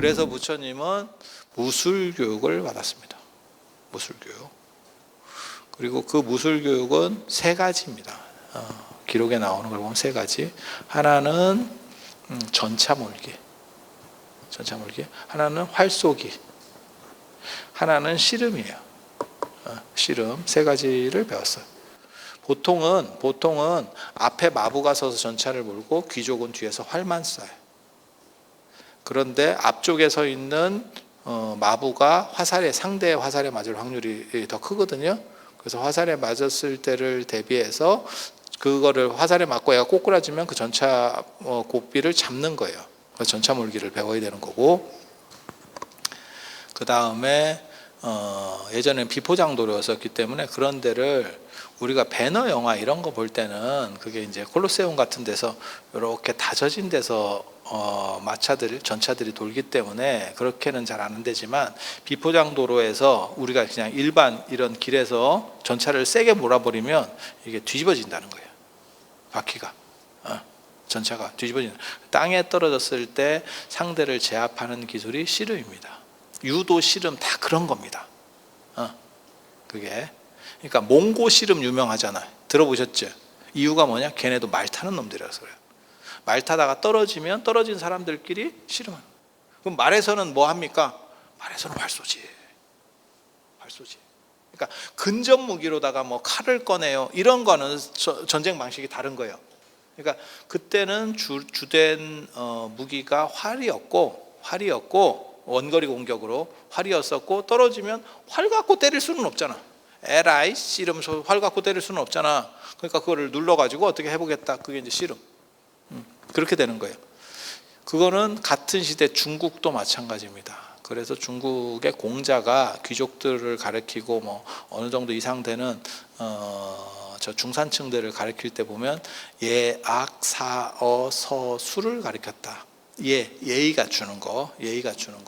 그래서 부처님은 무술교육을 받았습니다. 무술교육. 그리고 그 무술교육은 세 가지입니다. 기록에 나오는 걸 보면 세 가지. 하나는 전차몰기, 하나는 활쏘기, 하나는 씨름이에요. 씨름 세 가지를 배웠어요. 보통은 앞에 마부가 서서 전차를 몰고 귀족은 뒤에서 활만 쏴요. 그런데 앞쪽에 서 있는 마부가 상대의 화살에 맞을 확률이 더 크거든요. 그래서 화살에 맞았을 때를 대비해서 그거를 화살에 맞고 얘가 꼬꾸라지면 그 전차 고삐를 잡는 거예요. 그래서 전차 몰기를 배워야 되는 거고, 그 다음에 예전엔 비포장도로였었기 때문에 그런 데를 우리가 배너 영화 이런 거 볼 때는 그게 이제 콜로세움 같은 데서 이렇게 다져진 데서 전차들이 돌기 때문에 그렇게는 잘 안 되지만, 비포장도로에서 우리가 그냥 일반 이런 길에서 전차를 세게 몰아버리면 이게 뒤집어진다는 거예요. 바퀴가 전차가 뒤집어지는, 땅에 떨어졌을 때 상대를 제압하는 기술이 씨름입니다. 유도, 씨름 다 그런 겁니다. 그게 그러니까 몽고 씨름 유명하잖아요. 들어보셨죠? 이유가 뭐냐? 걔네도 말 타는 놈들이라서 그래요. 말 타다가 떨어지면 떨어진 사람들끼리 씨름하는. 그럼 말에서는 뭐 합니까? 말에서는 활쏘지. 그러니까 근접 무기로다가 뭐 칼을 꺼내요. 이런 거는 전쟁 방식이 다른 거예요. 그러니까 그때는 주된 무기가 활이었고 원거리 공격으로 활이었었고, 떨어지면 활 갖고 때릴 수는 없잖아. 에라이 씨름, 활 갖고 때릴 수는 없잖아. 그러니까 그거를 눌러가지고 어떻게 해보겠다. 그게 이제 씨름. 그렇게 되는 거예요. 그거는 같은 시대 중국도 마찬가지입니다. 그래서 중국의 공자가 귀족들을 가르치고 뭐 어느 정도 이상 되는 저 중산층들을 가르칠 때 보면 예, 악, 사, 어, 서, 수를 가르쳤다. 예의 갖추는 거,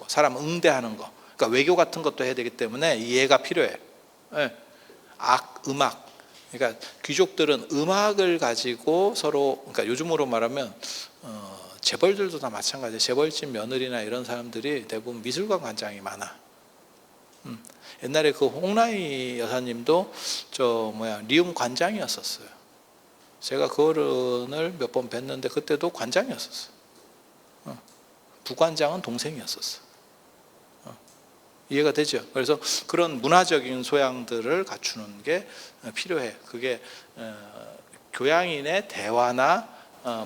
사람 응대하는 거. 그러니까 외교 같은 것도 해야 되기 때문에 이해가 필요해. 악, 음악. 그러니까 귀족들은 음악을 가지고 서로, 그러니까 요즘으로 말하면 재벌들도 다 마찬가지예요. 재벌집 며느리나 이런 사람들이 대부분 미술관 관장이 많아. 옛날에 그 홍라희 여사님도 리움 관장이었었어요. 제가 그 어른을 몇 번 뵀는데 그때도 관장이었었어요. 부관장은 동생이었었어. 이해가 되죠? 그래서 그런 문화적인 소양들을 갖추는 게 필요해. 그게 교양인의 대화나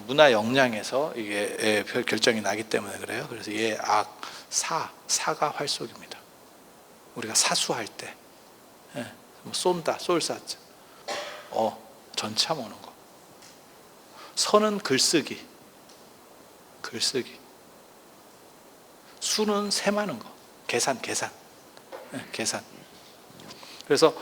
문화 역량에서 이게 결정이 나기 때문에 그래요. 그래서 예, 악, 사가 활쏘기입니다. 우리가 사수할 때, 쏜다, 쏠사자, 전차 모는 거. 서는 글쓰기. 수는 셈하는 거. 계산. 그래서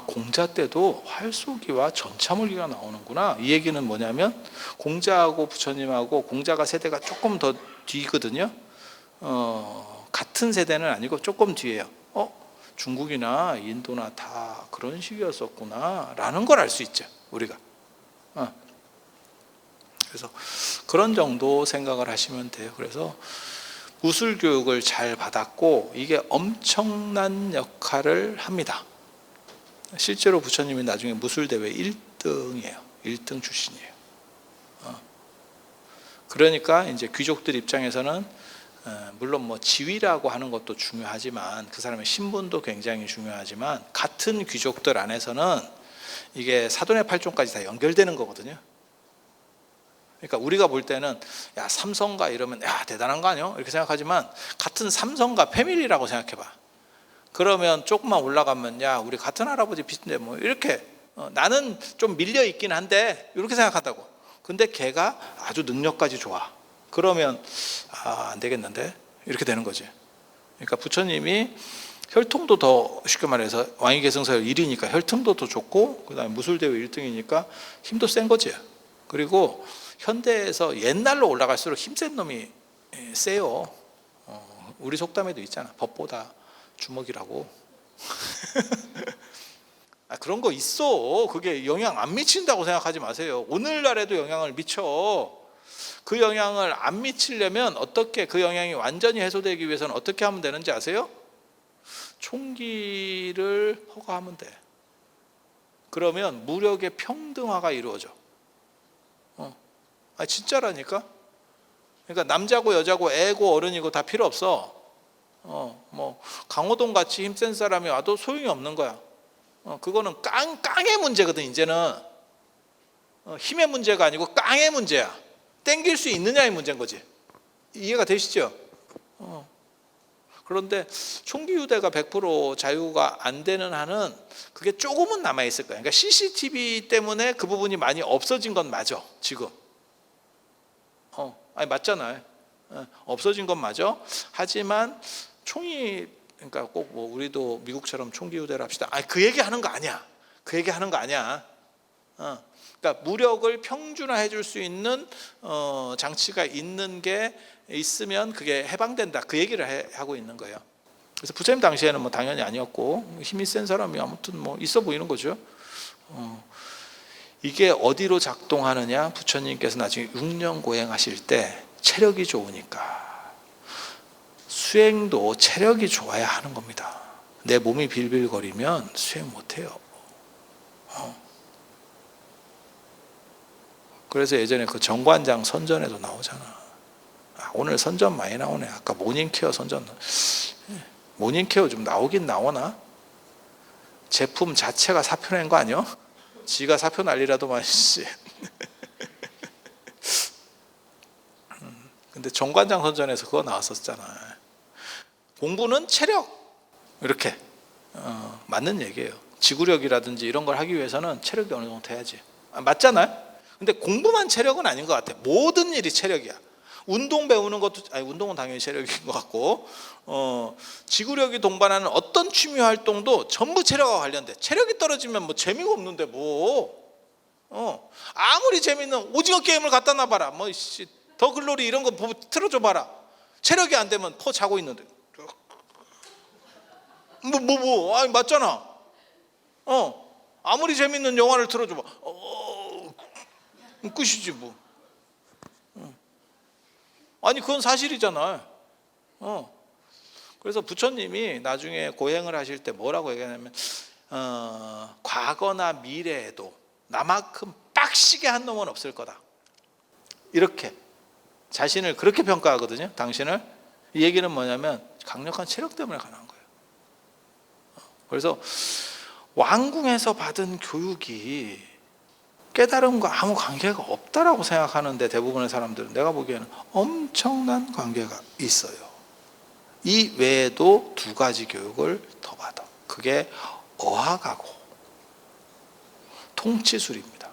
공자 때도 활쏘기와 전차몰기가 나오는구나. 이 얘기는 뭐냐면 공자하고 부처님하고 공자가 세대가 조금 더 뒤거든요. 같은 세대는 아니고 조금 뒤에요. 중국이나 인도나 다 그런 식이었었구나 라는 걸 알 수 있죠, 우리가. 그래서 그런 정도 생각을 하시면 돼요. 그래서 무술 교육을 잘 받았고 이게 엄청난 역할을 합니다. 실제로 부처님이 나중에 무술대회 1등이에요. 1등 출신이에요. 그러니까 이제 귀족들 입장에서는 물론 뭐 지위라고 하는 것도 중요하지만, 그 사람의 신분도 굉장히 중요하지만, 같은 귀족들 안에서는 이게 사돈의 팔종까지 다 연결되는 거거든요. 그러니까 우리가 볼 때는 야, 삼성가 이러면 야, 대단한 거 아니야? 이렇게 생각하지만 같은 삼성가 패밀리라고 생각해봐. 그러면 조금만 올라가면 야, 우리 같은 할아버지 비슷한데 뭐 이렇게 나는 좀 밀려 있긴 한데 이렇게 생각한다고. 근데 걔가 아주 능력까지 좋아. 그러면 안 되겠는데 이렇게 되는 거지. 그러니까 부처님이 혈통도 더, 쉽게 말해서 왕위계승서열 1위니까 혈통도 더 좋고, 그 다음에 무술대회 1등이니까 힘도 센 거지. 그리고 현대에서 옛날로 올라갈수록 힘센 놈이 세요. 우리 속담에도 있잖아. 법보다 주먹이라고. 그런 거 있어. 그게 영향 안 미친다고 생각하지 마세요. 오늘날에도 영향을 미쳐. 그 영향을 안 미치려면 어떻게, 그 영향이 완전히 해소되기 위해서는 어떻게 하면 되는지 아세요? 총기를 허가하면 돼. 그러면 무력의 평등화가 이루어져. 진짜라니까. 그러니까 남자고 여자고 애고 어른이고 다 필요 없어. 뭐 강호동 같이 힘센 사람이 와도 소용이 없는 거야. 그거는 깡의 문제거든. 이제는 힘의 문제가 아니고 깡의 문제야. 땡길 수 있느냐의 문제인 거지. 이해가 되시죠? 그런데 총기 휴대가 100% 자유가 안 되는 한은 그게 조금은 남아 있을 거야. 그러니까 CCTV 때문에 그 부분이 많이 없어진 건 맞아. 지금. 맞잖아요. 없어진 건 맞아. 하지만 총이, 그러니까 꼭 뭐 우리도 미국처럼 총기 휴대를 합시다. 그 얘기 하는 거 아니야. 그 얘기 하는 거 아니야. 그러니까 무력을 평준화해 줄 수 있는 장치가 있는 게 있으면 그게 해방된다. 그 얘기를 하고 있는 거예요. 그래서 부처님 당시에는 뭐 당연히 아니었고 힘이 센 사람이 아무튼 뭐 있어 보이는 거죠. 이게 어디로 작동하느냐? 부처님께서 나중에 6년 고행하실 때 체력이 좋으니까, 수행도 체력이 좋아야 하는 겁니다. 내 몸이 빌빌거리면 수행 못해요. 그래서 예전에 그 정관장 선전에도 나오잖아. 오늘 선전 많이 나오네. 아까 모닝케어 선전. 모닝케어 좀 나오긴 나오나? 제품 자체가 사표 낸 거 아니야? 지가 사표 난리라도만. 근데 정관장 선전에서 그거 나왔었잖아. 공부는 체력, 이렇게 맞는 얘기예요. 지구력이라든지 이런 걸 하기 위해서는 체력이 어느 정도 돼야지. 맞잖아요. 근데 공부만 체력은 아닌 것 같아. 모든 일이 체력이야. 운동 배우는 것도, 운동은 당연히 체력인 것 같고, 지구력이 동반하는 어떤 취미 활동도 전부 체력과 관련돼. 체력이 떨어지면 뭐 재미가 없는데 뭐. 아무리 재밌는 오징어 게임을 갖다 놔봐라. 더 글로리 이런 거 틀어줘 봐라. 체력이 안 되면 퍼 자고 있는데. 맞잖아. 아무리 재밌는 영화를 틀어줘 봐. 끝이지 뭐. 그건 사실이잖아요. 그래서 부처님이 나중에 고행을 하실 때 뭐라고 얘기하냐면, 과거나 미래에도 나만큼 빡시게 한 놈은 없을 거다. 이렇게 자신을 그렇게 평가하거든요. 당신을. 이 얘기는 뭐냐면 강력한 체력 때문에 가능한 거예요. 그래서 왕궁에서 받은 교육이 깨달음과 아무 관계가 없다라고 생각하는데, 대부분의 사람들은 내가 보기에는 엄청난 관계가 있어요. 이 외에도 2가지 교육을 더 받아. 그게 어학하고 통치술입니다.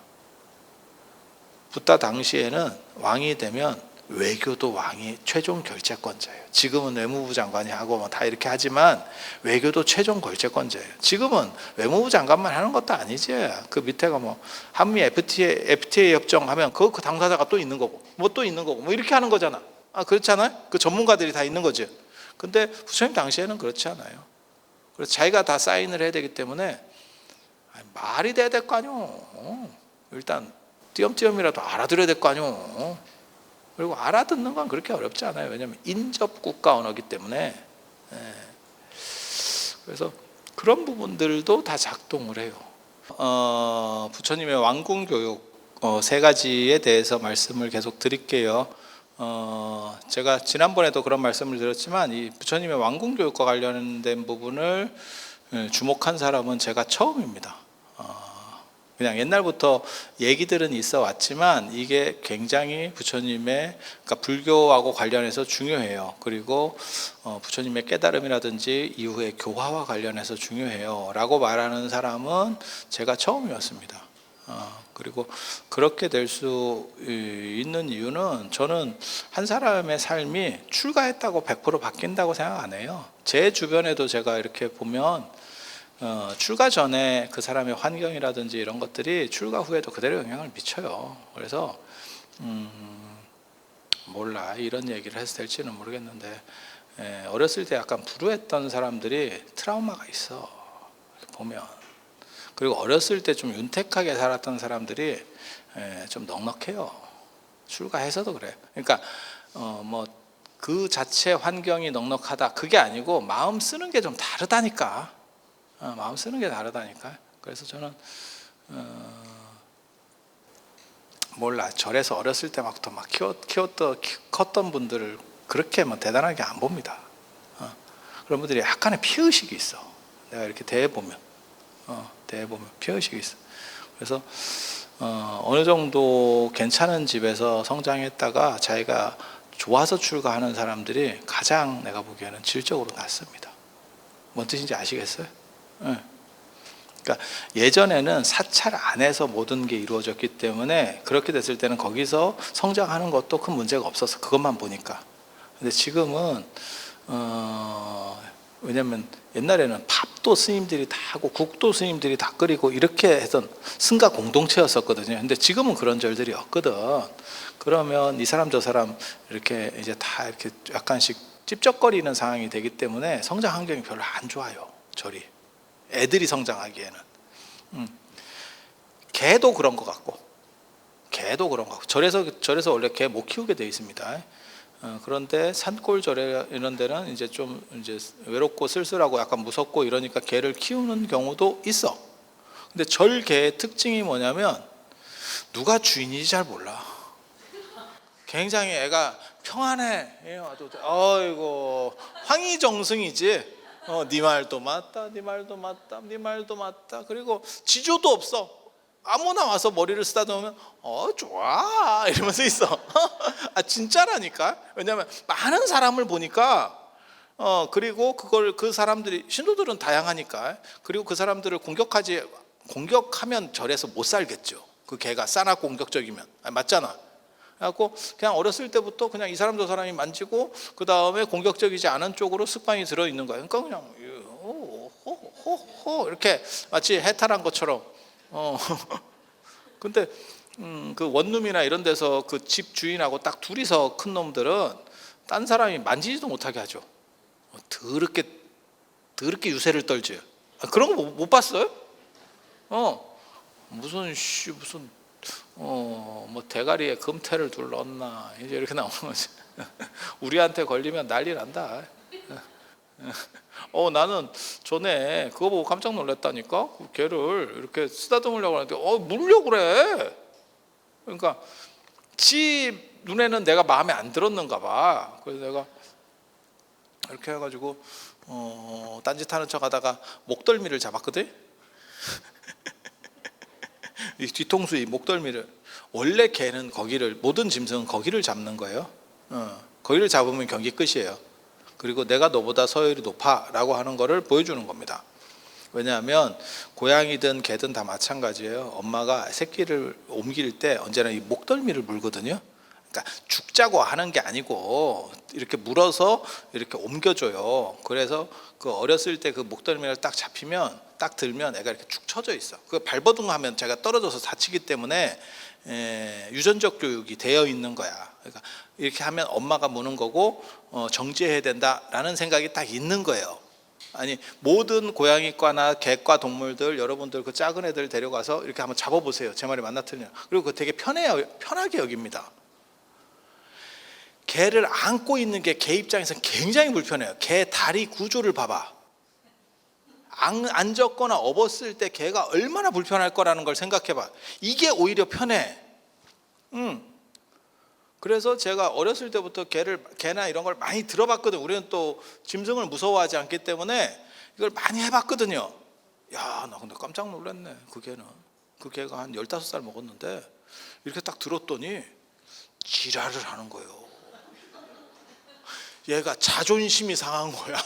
붓다 당시에는 왕이 되면 외교도 왕이 최종 결재권자예요. 지금은 외무부 장관이 하고 다 이렇게 하지만 외교도 최종 결재권자예요. 지금은 외무부 장관만 하는 것도 아니지. 그 밑에가 뭐 한미 FTA 협정하면 그 당사자가 또 있는 거고 또 있는 거고 이렇게 하는 거잖아. 그렇잖아요. 그 전문가들이 다 있는 거지. 근데 부처님 당시에는 그렇지 않아요. 그래서 자기가 다 사인을 해야 되기 때문에 말이 돼야 될 거 아니오. 일단 띄엄띄엄이라도 알아들어야 될 거 아니오. 그리고 알아듣는 건 그렇게 어렵지 않아요. 왜냐하면 인접국가 언어이기 때문에. 그래서 그런 부분들도 다 작동을 해요. 부처님의 왕궁교육 3가지에 대해서 말씀을 계속 드릴게요. 제가 지난번에도 그런 말씀을 드렸지만 이 부처님의 왕궁교육과 관련된 부분을 주목한 사람은 제가 처음입니다. 그냥 옛날부터 얘기들은 있어 왔지만 이게 굉장히 부처님의, 그러니까 불교하고 관련해서 중요해요. 그리고 부처님의 깨달음이라든지 이후의 교화와 관련해서 중요해요 라고 말하는 사람은 제가 처음이었습니다. 그리고 그렇게 될 수 있는 이유는, 저는 한 사람의 삶이 출가했다고 100% 바뀐다고 생각 안 해요. 제 주변에도 제가 이렇게 보면 출가 전에 그 사람의 환경이라든지 이런 것들이 출가 후에도 그대로 영향을 미쳐요. 그래서 몰라, 이런 얘기를 해서 될지는 모르겠는데 어렸을 때 약간 불우했던 사람들이 트라우마가 있어 보면. 그리고 어렸을 때 좀 윤택하게 살았던 사람들이 좀 넉넉해요. 출가해서도 그래요. 그러니까 뭐 그 자체 환경이 넉넉하다 그게 아니고 마음 쓰는 게 좀 다르다니까. 마음 쓰는 게 다르다니까. 그래서 저는 몰라, 절에서 어렸을 때부터 막 컸던 분들을 그렇게 뭐 대단하게 안 봅니다. 그런 분들이 약간의 피의식이 있어. 내가 이렇게 대해보면 피의식이 있어. 그래서 어느 정도 괜찮은 집에서 성장했다가 자기가 좋아서 출가하는 사람들이 가장 내가 보기에는 질적으로 낫습니다. 뭔 뜻인지 아시겠어요? 그러니까 예전에는 사찰 안에서 모든 게 이루어졌기 때문에 그렇게 됐을 때는 거기서 성장하는 것도 큰 문제가 없어서 그것만 보니까. 근데 지금은 왜냐면 옛날에는 밥도 스님들이 다 하고 국도 스님들이 다 끓이고 이렇게 했던 승가 공동체였었거든요. 근데 지금은 그런 절들이 없거든. 그러면 이 사람 저 사람 이렇게 이제 다 이렇게 약간씩 찝쩍거리는 상황이 되기 때문에 성장 환경이 별로 안 좋아요. 절이 애들이 성장하기에는. 개도 그런 것 같고 절에서 원래 개 못 키우게 돼 있습니다. 그런데 산골절에 이런 데는 이제 좀 이제 외롭고 쓸쓸하고 약간 무섭고 이러니까 개를 키우는 경우도 있어. 근데 절 개의 특징이 뭐냐면 누가 주인인지 잘 몰라. 굉장히 애가 평안해. 어이고 황희정승이지. 네 말도 맞다, 네 말도 맞다, 네 말도 맞다. 그리고 지조도 없어. 아무나 와서 머리를 쓰다듬으면 좋아 이러면서 있어. 진짜라니까. 왜냐하면 많은 사람을 보니까 그리고 그 사람들이 신도들은 다양하니까. 그리고 그 사람들을 공격하면 절에서 못 살겠죠. 그 개가 싸납고 공격적이면. 맞잖아. 그래갖고 그냥 어렸을 때부터 그냥 이 사람 저 사람이 만지고 그 다음에 공격적이지 않은 쪽으로 습관이 들어 있는 거야. 그러니까 그냥 호호호 이렇게 마치 해탈한 것처럼. 근데 그 원룸이나 이런 데서 그 집 주인하고 딱 둘이서 큰 놈들은 딴 사람이 만지지도 못하게 하죠. 더럽게 유세를 떨지. 그런 거 못 봤어요? 무슨 뭐 대가리에 금태를 둘렀나 이제 이렇게 나오는 거지. 우리한테 걸리면 난리 난다. 나는 전에 그거 보고 깜짝 놀랐다니까. 그 개를 이렇게 쓰다듬으려고 하는데 물려고 그래. 그러니까 지 눈에는 내가 마음에 안 들었는가 봐. 그래서 내가 이렇게 해가지고 딴짓하는 척하다가 목덜미를 잡았거든. 이 뒤통수 이 목덜미를. 원래 개는 모든 짐승은 거기를 잡는 거예요. 거기를 잡으면 경기 끝이에요. 그리고 내가 너보다 서열이 높아 라고 하는 거를 보여주는 겁니다. 왜냐하면 고양이든 개든 다 마찬가지예요. 엄마가 새끼를 옮길 때 언제나 이 목덜미를 물거든요. 그러니까 죽자고 하는 게 아니고 이렇게 물어서 이렇게 옮겨줘요. 그래서 그 어렸을 때 그 목덜미를 딱 들면 애가 이렇게 축 처져 있어. 그 발버둥하면 제가 떨어져서 다치기 때문에 유전적 교육이 되어 있는 거야. 그러니까 이렇게 하면 엄마가 무는 거고 정지해야 된다라는 생각이 딱 있는 거예요. 아니 모든 고양이과나 개과 동물들 여러분들 그 작은 애들 데려가서 이렇게 한번 잡아보세요. 제 말이 맞나 틀리나. 그리고 그거 되게 편하게 여깁니다. 개를 안고 있는 게 개 입장에서는 굉장히 불편해요. 개 다리 구조를 봐봐. 앉았거나 업었을 때 개가 얼마나 불편할 거라는 걸 생각해봐. 이게 오히려 편해. 그래서 제가 어렸을 때부터 개나 이런 걸 많이 들어봤거든. 우리는 또 짐승을 무서워하지 않기 때문에 이걸 많이 해봤거든요. 야, 나 근데 깜짝 놀랐네. 그 개가 한 15살 먹었는데 이렇게 딱 들었더니 지랄을 하는 거예요. 얘가 자존심이 상한 거야.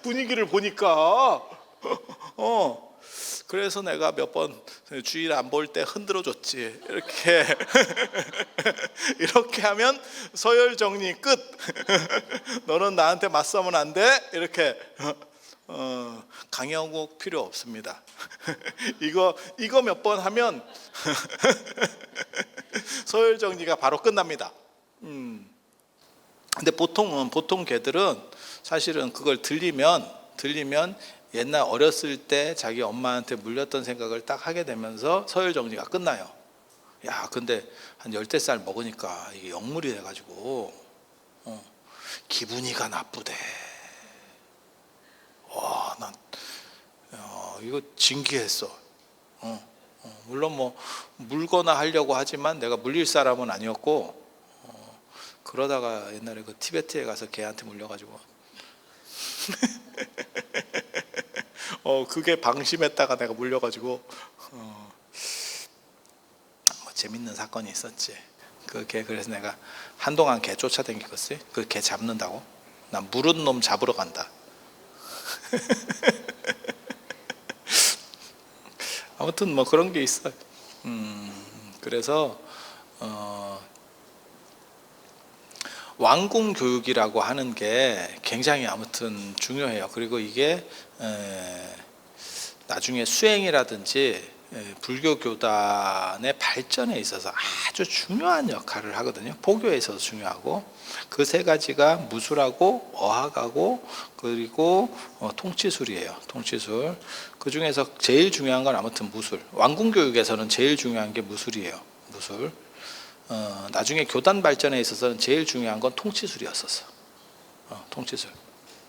분위기를 보니까. 그래서 내가 몇 번 주일 안 볼 때 흔들어 줬지. 이렇게 하면 서열 정리 끝. 너는 나한테 맞서면 안 돼. 이렇게. 강영욱 필요 없습니다. 이거 몇 번 하면 서열 정리가 바로 끝납니다. 근데 보통 개들은 사실은 그걸 들리면 옛날 어렸을 때 자기 엄마한테 물렸던 생각을 딱 하게 되면서 서열 정리가 끝나요. 야, 근데 한 열댓 살 먹으니까 이게 역물이 돼가지고 기분이가 나쁘대. 와, 난 이거 진기했어. 물론 뭐 물거나 하려고 하지만 내가 물릴 사람은 아니었고, 그러다가 옛날에 그 티베트에 가서 개한테 물려가지고 그게 방심했다가 내가 물려가지고 뭐 재밌는 사건이 있었지. 그 개, 그래서 내가 한동안 개 쫓아다니겠어요. 그 개 잡는다고. 난 물은 놈 잡으러 간다. 아무튼 뭐 그런 게 있어요. 그래서 왕궁 교육이라고 하는 게 굉장히 아무튼 중요해요. 그리고 이게 나중에 수행이라든지 불교 교단의 발전에 있어서 아주 중요한 역할을 하거든요. 포교에 있어서 중요하고, 그 세 가지가 무술하고 어학하고 그리고 통치술이에요. 통치술. 그 중에서 제일 중요한 건 아무튼 무술. 왕궁 교육에서는 제일 중요한 게 무술이에요. 무술. 나중에 교단 발전에 있어서는 제일 중요한 건 통치술이었었어. 통치술.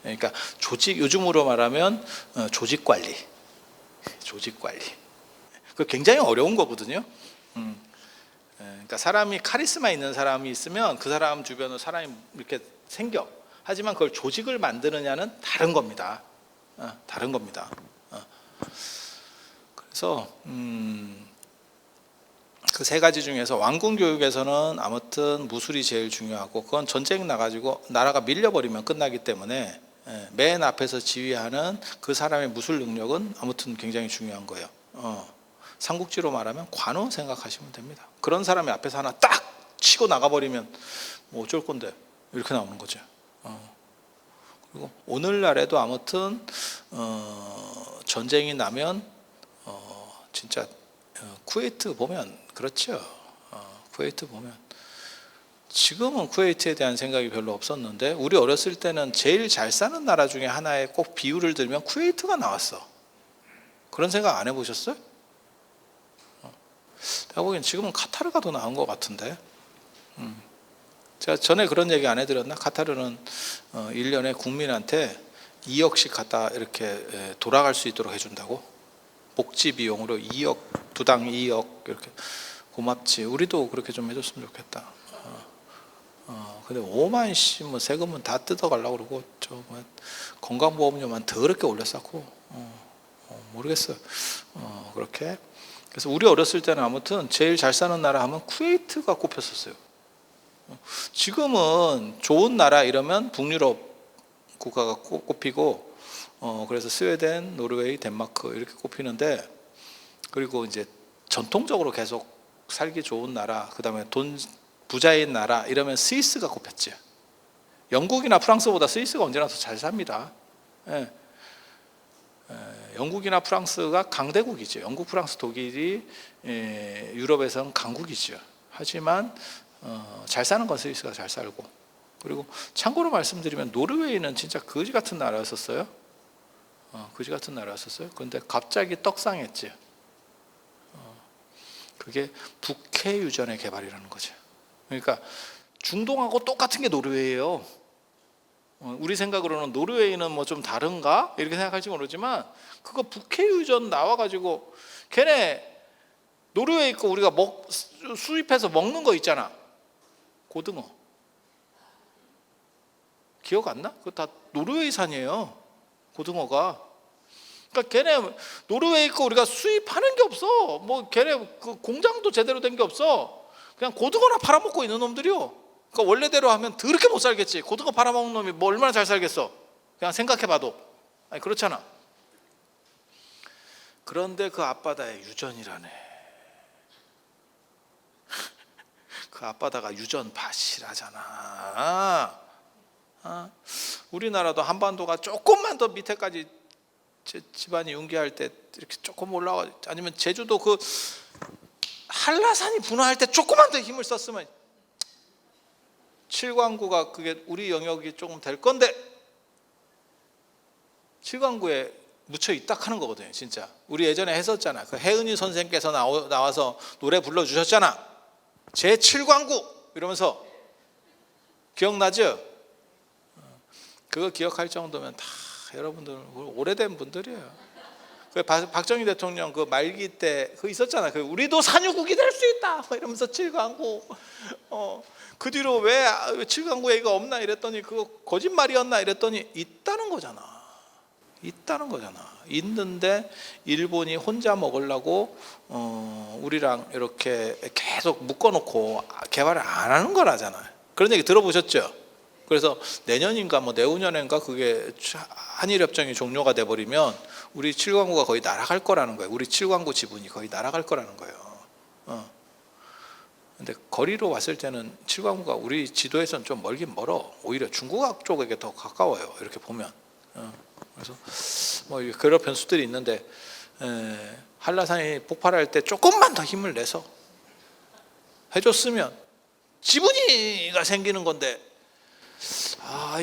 그러니까 조직, 요즘으로 말하면 조직 관리. 조직 관리. 그 굉장히 어려운 거거든요. 그러니까 사람이 카리스마 있는 사람이 있으면 그 사람 주변으로 사람이 이렇게 생겨. 하지만 그걸 조직을 만드느냐는 다른 겁니다. 다른 겁니다. 그래서 그 세 가지 중에서 왕궁 교육에서는 아무튼 무술이 제일 중요하고, 그건 전쟁 나가지고 나라가 밀려버리면 끝나기 때문에 맨 앞에서 지휘하는 그 사람의 무술 능력은 아무튼 굉장히 중요한 거예요. 삼국지로 말하면 관우 생각하시면 됩니다. 그런 사람이 앞에서 하나 딱 치고 나가버리면 뭐 어쩔 건데, 이렇게 나오는 거죠. 그리고 오늘날에도 아무튼 전쟁이 나면 진짜 쿠웨이트 보면 그렇죠. 쿠웨이트 보면 지금은 쿠웨이트에 대한 생각이 별로 없었는데, 우리 어렸을 때는 제일 잘 사는 나라 중에 하나에 꼭 비유를 들면 쿠웨이트가 나왔어. 그런 생각 안 해보셨어요? 내가 보기엔 지금은 카타르가 더 나은 것 같은데. 제가 전에 그런 얘기 안 해드렸나? 카타르는 1년에 국민한테 2억씩 갖다 이렇게 돌아갈 수 있도록 해준다고. 복지 비용으로 2억, 두당 2억 이렇게. 고맙지. 우리도 그렇게 좀 해줬으면 좋겠다. 근데 5만 씨 뭐 세금은 다 뜯어가려고 그러고, 뭐 건강보험료만 더럽게 올렸었고, 모르겠어요. 그렇게. 그래서 우리 어렸을 때는 아무튼 제일 잘 사는 나라 하면 쿠웨이트가 꼽혔었어요. 지금은 좋은 나라 이러면 북유럽 국가가 꼽히고, 그래서 스웨덴, 노르웨이, 덴마크 이렇게 꼽히는데, 그리고 이제 전통적으로 계속 살기 좋은 나라, 그 다음에 돈 부자인 나라 이러면 스위스가 꼽혔죠. 영국이나 프랑스보다 스위스가 언제나 더 잘 삽니다. 영국이나 프랑스가 강대국이죠. 영국, 프랑스, 독일이 유럽에서는 강국이죠. 하지만 잘 사는 건 스위스가 잘 살고, 그리고 참고로 말씀드리면 노르웨이는 진짜 거지 같은 나라였었어요. 거지 같은 나라였었어요. 그런데 갑자기 떡상했지. 그게 북해 유전의 개발이라는 거죠. 그러니까 중동하고 똑같은 게 노르웨이예요. 우리 생각으로는 노르웨이는 뭐 좀 다른가 이렇게 생각할지 모르지만, 그거 북해 유전 나와가지고 걔네 노르웨이 거 우리가 수입해서 먹는 거 있잖아. 고등어. 기억 안 나? 그거 다 노르웨이산이에요. 고등어가. 그러니까 걔네 노르웨이 거 우리가 수입하는 게 없어. 뭐 걔네 그 공장도 제대로 된 게 없어. 그냥 고등어나 팔아먹고 있는 놈들이요. 그러니까 원래대로 하면 더럽게 못 살겠지. 고등어 팔아먹는 놈이 뭐 얼마나 잘 살겠어. 그냥 생각해봐도. 아니 그렇잖아. 그런데 그 앞바다에 유전이라네. 그 앞바다가 유전밭이라잖아. 우리나라도 한반도가 조금만 더 밑에까지 집안이 융기할 때 이렇게 조금 올라가, 아니면 제주도 그 한라산이 분화할 때 조금만 더 힘을 썼으면 칠광구가 그게 우리 영역이 조금 될 건데, 칠광구에 묻혀 있다 하는 거거든요. 진짜 우리 예전에 했었잖아. 그 혜은이 선생께서 나와서 노래 불러주셨잖아. 제7광구 이러면서 기억나죠? 그거 기억할 정도면 다 여러분들 오래된 분들이에요. 그 박정희 대통령 그 말기 때 그 있었잖아. 그 우리도 산유국이 될 수 있다 이러면서 7광구. 그 뒤로 왜 7광구 얘기가 없나 이랬더니 그거 거짓말이었나 이랬더니 있다는 거잖아. 있는데 일본이 혼자 먹으려고 우리랑 이렇게 계속 묶어놓고 개발을 안 하는 거라잖아요. 그런 얘기 들어보셨죠? 그래서 내년인가 뭐 내후년인가 그게 한일협정이 종료가 돼버리면 우리 7광구가 거의 날아갈 거라는 거예요. 우리 7광구 지분이 거의 날아갈 거라는 거예요. 근데 거리로 봤을 때는 7광구가 우리 지도에서는 좀 멀긴 멀어. 오히려 중국 쪽에게 더 가까워요. 이렇게 보면. 그래서 뭐 그런 변수들이 있는데 한라산이 폭발할 때 조금만 더 힘을 내서 해줬으면 지분이가 생기는 건데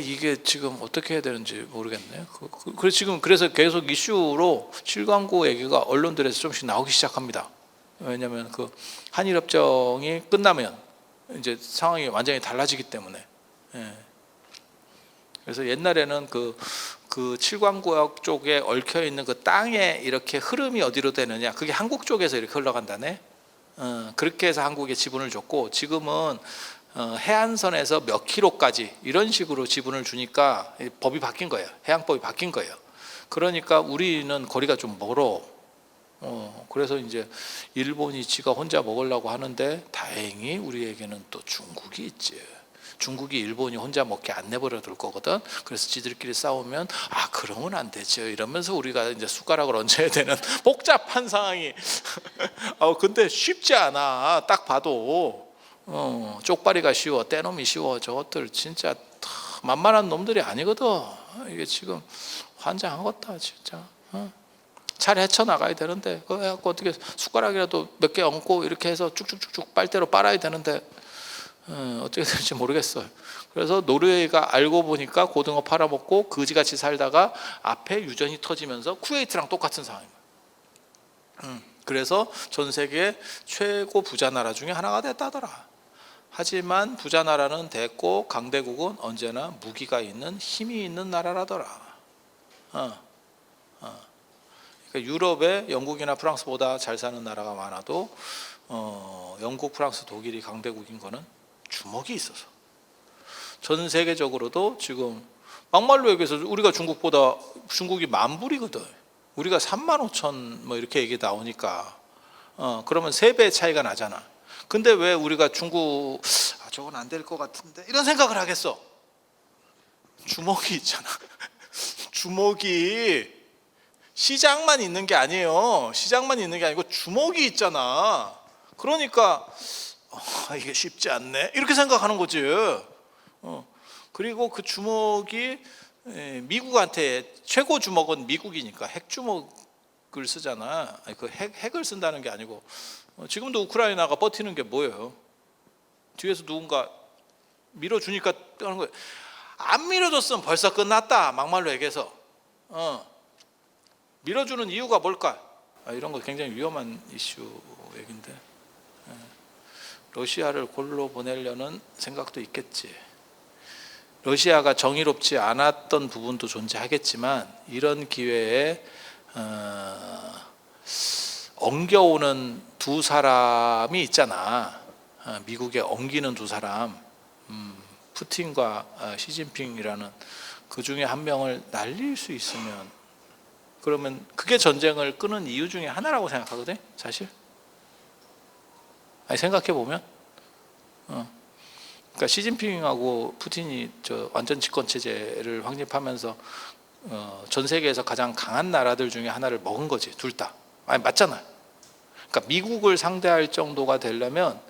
이게 지금 어떻게 해야 되는지 모르겠네요. 그래서 계속 이슈로 7광구 얘기가 언론들에서 좀씩 나오기 시작합니다. 왜냐하면 그 한일협정이 끝나면 이제 상황이 완전히 달라지기 때문에. 그래서 옛날에는 그 7광구역 쪽에 얽혀 있는 그 땅에 이렇게 흐름이 어디로 되느냐, 그게 한국 쪽에서 이렇게 흘러간다네. 그렇게 해서 한국에 지분을 줬고, 지금은 해안선에서 몇 킬로까지 이런 식으로 지분을 주니까 법이 바뀐 거예요. 해양법이 바뀐 거예요. 그러니까 우리는 거리가 좀 멀어. 그래서 이제 일본이 지가 혼자 먹으려고 하는데 다행히 우리에게는 또 중국이 있지. 중국이 일본이 혼자 먹게 안 내버려 둘 거거든. 그래서 지들끼리 싸우면 그러면 안 되죠 이러면서 우리가 이제 숟가락을 얹어야 되는 복잡한 상황이. 근데 쉽지 않아. 딱 봐도 쪽발이가 쉬워, 떼놈이 쉬워. 저것들 진짜 만만한 놈들이 아니거든. 이게 지금 환장하겠다 진짜. 잘 헤쳐나가야 되는데 그거 해갖고 어떻게 숟가락이라도 몇 개 얹고 이렇게 해서 쭉쭉쭉쭉 빨대로 빨아야 되는데 어떻게 될지 모르겠어요. 그래서 노르웨이가 알고 보니까 고등어 팔아먹고 거지같이 살다가 앞에 유전이 터지면서 쿠웨이트랑 똑같은 상황입니다. 그래서 전 세계 최고 부자 나라 중에 하나가 됐다더라. 하지만 부자 나라는 됐고 강대국은 언제나 무기가 있는 힘이 있는 나라라더라. 그러니까 유럽에 영국이나 프랑스보다 잘 사는 나라가 많아도 영국, 프랑스, 독일이 강대국인 거는 주먹이 있어서. 전 세계적으로도 지금 막말로 얘기해서 우리가 중국이 10,000불이거든. 우리가 35,000 뭐 이렇게 얘기 나오니까 그러면 3배 차이가 나잖아. 근데 왜 우리가 중국 저건 안 될 것 같은데 이런 생각을 하겠어? 주먹이 있잖아. 주먹이 시장만 있는 게 아니에요. 시장만 있는 게 아니고 주먹이 있잖아. 그러니까 이게 쉽지 않네 이렇게 생각하는 거지. 그리고 그 주먹이 미국한테 최고 주먹은 미국이니까 핵주먹을 쓰잖아. 그 핵을 쓴다는 게 아니고 지금도 우크라이나가 버티는 게 뭐예요? 뒤에서 누군가 밀어주니까 하는 거예요. 안 밀어줬으면 벌써 끝났다. 막말로 얘기해서 밀어주는 이유가 뭘까? 이런 거 굉장히 위험한 이슈 얘긴데 러시아를 골로 보내려는 생각도 있겠지. 러시아가 정의롭지 않았던 부분도 존재하겠지만 이런 기회에 엉겨오는 두 사람이 있잖아. 미국에 엉기는 두 사람, 푸틴과 시진핑이라는 그 중에 한 명을 날릴 수 있으면 그러면 그게 전쟁을 끄는 이유 중에 하나라고 생각하거든 사실. 생각해 보면 그러니까 시진핑하고 푸틴이 완전 집권 체제를 확립하면서 전 세계에서 가장 강한 나라들 중에 하나를 먹은 거지. 둘 다. 맞잖아. 그러니까 미국을 상대할 정도가 되려면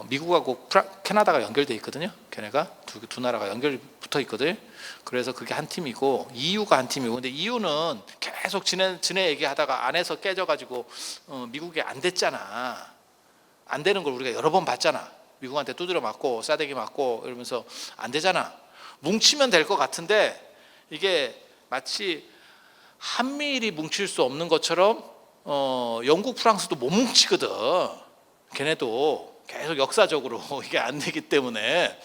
미국하고 캐나다가 연결돼 있거든요. 걔네가 두 나라가 연결 붙어 있거든. 그래서 그게 한 팀이고 EU가 한 팀이고, 근데 EU는 계속 지네 얘기하다가 안에서 깨져가지고 미국이 안 됐잖아. 안 되는 걸 우리가 여러 번 봤잖아. 미국한테 두드려 맞고 싸대기 맞고 이러면서 안 되잖아. 뭉치면 될 것 같은데 이게 마치 한미일이 뭉칠 수 없는 것처럼 영국, 프랑스도 못 뭉치거든. 걔네도 계속 역사적으로 이게 안 되기 때문에.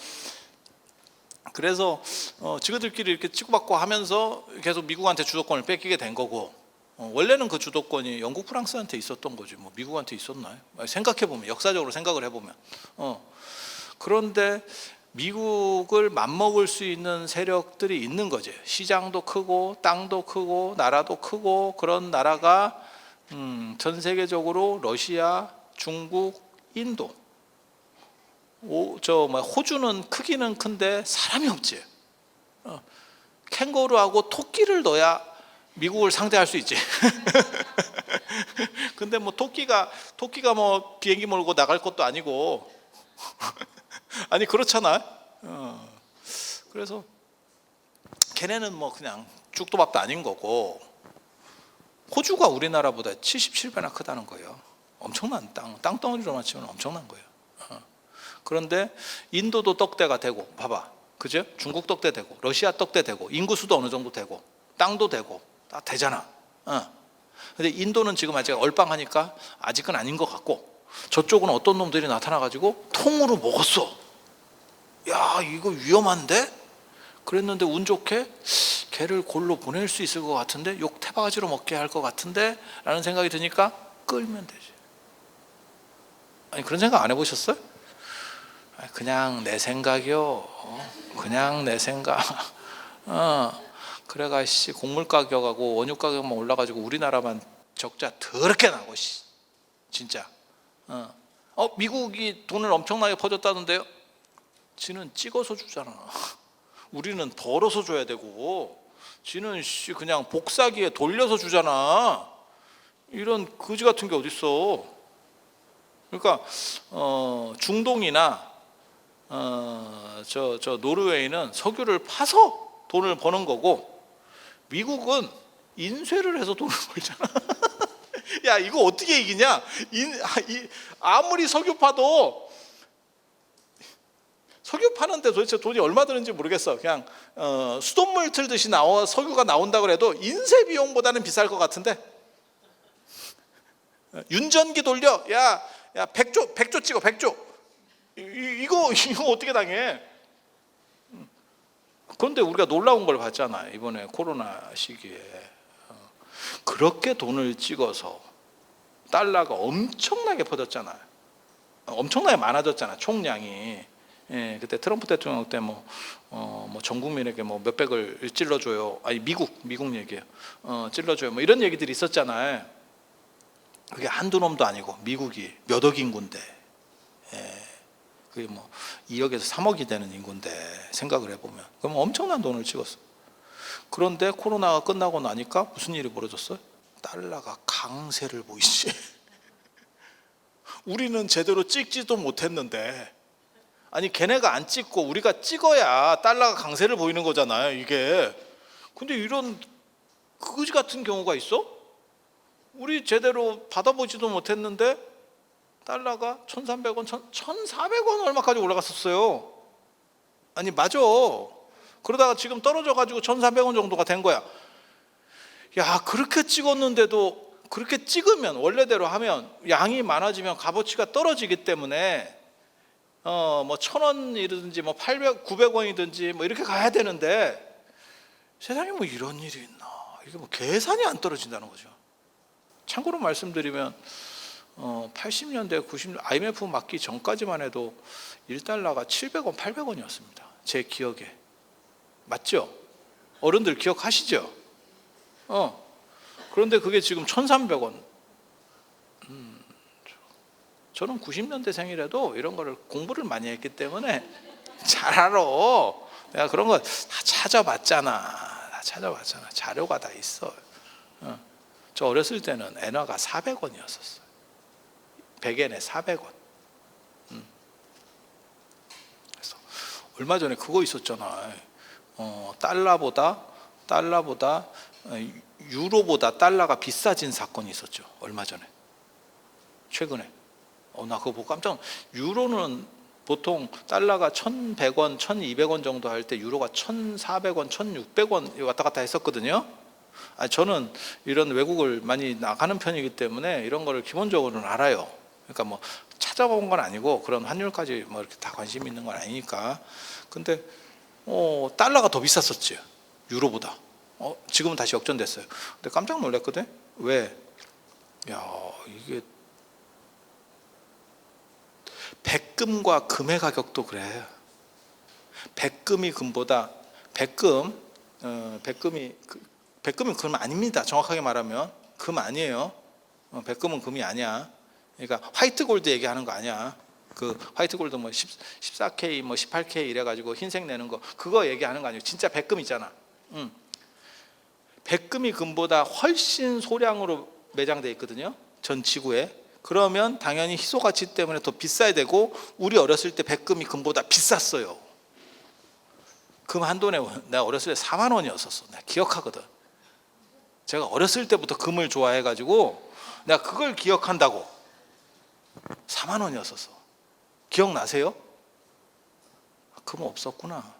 그래서 지그들끼리 이렇게 치고받고 하면서 계속 미국한테 주도권을 뺏기게 된 거고, 원래는 그 주도권이 영국, 프랑스한테 있었던 거지 뭐 미국한테 있었나요? 생각해보면, 역사적으로 생각을 해보면. 그런데 미국을 맞먹을 수 있는 세력들이 있는 거지. 시장도 크고 땅도 크고 나라도 크고 그런 나라가 전 세계적으로 러시아, 중국, 인도. 호주는 크기는 큰데 사람이 없지. 캥거루하고 토끼를 넣어야 미국을 상대할 수 있지. 근데 뭐 토끼가 뭐 비행기 몰고 나갈 것도 아니고 아니 그렇잖아. 그래서 걔네는 뭐 그냥 죽도 밥도 아닌 거고, 호주가 우리나라보다 77배나 크다는 거예요. 엄청난 땅덩어리로만 치면 엄청난 거예요. 그런데 인도도 떡대가 되고, 봐봐, 그죠? 중국 떡대 되고, 러시아 떡대 되고, 인구수도 어느 정도 되고, 땅도 되고, 다 되잖아. 근데 인도는 지금 아직 얼빵하니까 아직은 아닌 것 같고, 저쪽은 어떤 놈들이 나타나가지고 통으로 먹었어. 야, 이거 위험한데? 그랬는데 운 좋게 걔를 골로 보낼 수 있을 것 같은데, 욕 태바가지로 먹게 할 것 같은데 라는 생각이 드니까 끌면 되지. 아니 그런 생각 안 해보셨어요? 그냥 내 생각이요. 그냥 내 생각. 그래가 곡물 가격하고 원유 가격만 올라가지고 우리나라만 적자 더럽게 나고 진짜. 미국이 돈을 엄청나게 퍼줬다던데요? 지는 찍어서 주잖아. 우리는 벌어서 줘야 되고, 지는 그냥 복사기에 돌려서 주잖아. 이런 거지 같은 게 어딨어. 그러니까 중동이나 저 노르웨이는 석유를 파서 돈을 버는 거고, 미국은 인쇄를 해서 돈을 벌잖아. 야, 이거 어떻게 이기냐? 아무리 석유 파도, 석유 파는데 도대체 돈이 얼마 드는지 모르겠어. 그냥 수돗물 틀듯이 석유가 나온다고 해도 인쇄 비용보다는 비쌀 것 같은데. 윤전기 돌려. 야 100조 찍어. 100조. 이거 어떻게 당해? 그런데 우리가 놀라운 걸 봤잖아요. 이번에 코로나 시기에 그렇게 돈을 찍어서 달러가 엄청나게 퍼졌잖아요. 엄청나게 많아졌잖아, 총량이. 그때 트럼프 대통령 때 뭐 전 국민에게 뭐 몇백을 찔러줘요. 아니 미국 얘기예요. 찔러줘요. 뭐 이런 얘기들이 있었잖아요. 그게 한두 놈도 아니고 미국이 몇 억 인구인데, 그게 뭐 2억에서 3억이 되는 인구인데 생각을 해보면 그럼 엄청난 돈을 찍었어. 그런데 코로나가 끝나고 나니까 무슨 일이 벌어졌어요? 달러가 강세를 보이지. 우리는 제대로 찍지도 못했는데, 아니 걔네가 안 찍고 우리가 찍어야 달러가 강세를 보이는 거잖아요, 이게. 근데 이런 거지 같은 경우가 있어? 우리 제대로 받아보지도 못했는데 달러가 1,300원, 1,400원 얼마까지 올라갔었어요. 아니 맞아. 그러다가 지금 떨어져가지고 1,400원 정도가 된 거야. 야, 그렇게 찍었는데도, 그렇게 찍으면 원래대로 하면 양이 많아지면 값어치가 떨어지기 때문에 뭐 1,000원이든지 뭐 800, 900원이든지 뭐 이렇게 가야 되는데, 세상에 뭐 이런 일이 있나. 이게 뭐 계산이 안 떨어진다는 거죠. 참고로 말씀드리면 80년대, 90년대 IMF 맞기 전까지만 해도 1달러가 700원, 800원이었습니다. 제 기억에. 맞죠? 어른들 기억하시죠? 그런데 그게 지금 1,300원. 저는 90년대생이라도 이런 거를 공부를 많이 했기 때문에 잘 알아. 내가 그런 거 다 찾아봤잖아. 자료가 다 있어. 저 어렸을 때는 엔화가 400원이었었어요. 100엔에 400원. 그래서 얼마 전에 그거 있었잖아. 달러보다 유로보다 달러가 비싸진 사건이 있었죠. 얼마 전에. 최근에. 나 그거 보고 깜짝. 유로는 보통 달러가 1,100원, 1,200원 정도 할 때 유로가 1,400원, 1,600원 왔다 갔다 했었거든요. 저는 이런 외국을 많이 나가는 편이기 때문에 이런 거를 기본적으로는 알아요. 그러니까 뭐 찾아본 건 아니고 그런 환율까지 뭐 이렇게 다 관심 있는 건 아니니까. 근데 달러가 더 비쌌었지, 유로보다. 지금은 다시 역전됐어요. 근데 깜짝 놀랐거든. 왜? 야, 이게 백금과 금의 가격도 그래. 백금이 금보다 백금이 금 아닙니다. 정확하게 말하면 금 아니에요. 백금은 금이 아니야. 그러니까 화이트 골드 얘기하는 거 아니야. 그 화이트 골드 뭐 14K 뭐 18K 이래 가지고 흰색 내는 거 그거 얘기하는 거 아니에요. 진짜 백금 있잖아. 백금이 금보다 훨씬 소량으로 매장돼 있거든요, 전 지구에. 그러면 당연히 희소 가치 때문에 더 비싸야 되고, 우리 어렸을 때 백금이 금보다 비쌌어요. 금 한 돈에 내가 어렸을 때 4만 원이었었어. 내가 기억하거든. 제가 어렸을 때부터 금을 좋아해 가지고 내가 그걸 기억한다고. 4만 원이었었어. 기억나세요? 금 없었구나.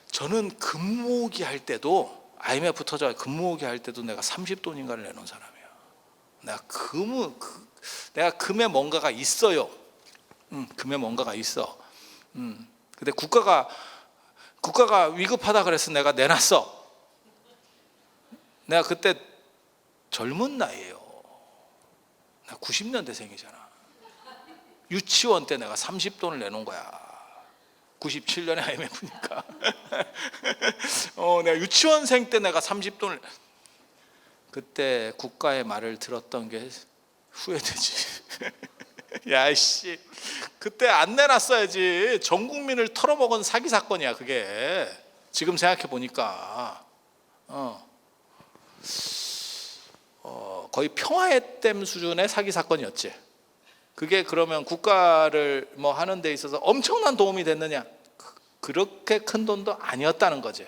저는 금 모으기 할 때도, IMF 터져 금 모으기 할 때도 내가 30돈인가를 내놓은 사람이야. 내가 금에 뭔가가 있어요. 금에 뭔가가 있어. 근데 국가가 위급하다 그래서 내가 내놨어. 내가 그때 젊은 나이에요. 나 90년대생이잖아. 유치원 때 내가 30돈을 내놓은 거야. 97년에 IMF니까. 내가 유치원생 때 내가 30돈을. 그때 국가의 말을 들었던 게 후회되지. 야이씨, 그때 안 내놨어야지. 전 국민을 털어먹은 사기 사건이야 그게. 지금 생각해 보니까 거의 평화의 댐 수준의 사기 사건이었지. 그게 그러면 국가를 뭐 하는 데 있어서 엄청난 도움이 됐느냐? 그렇게 큰 돈도 아니었다는 거지.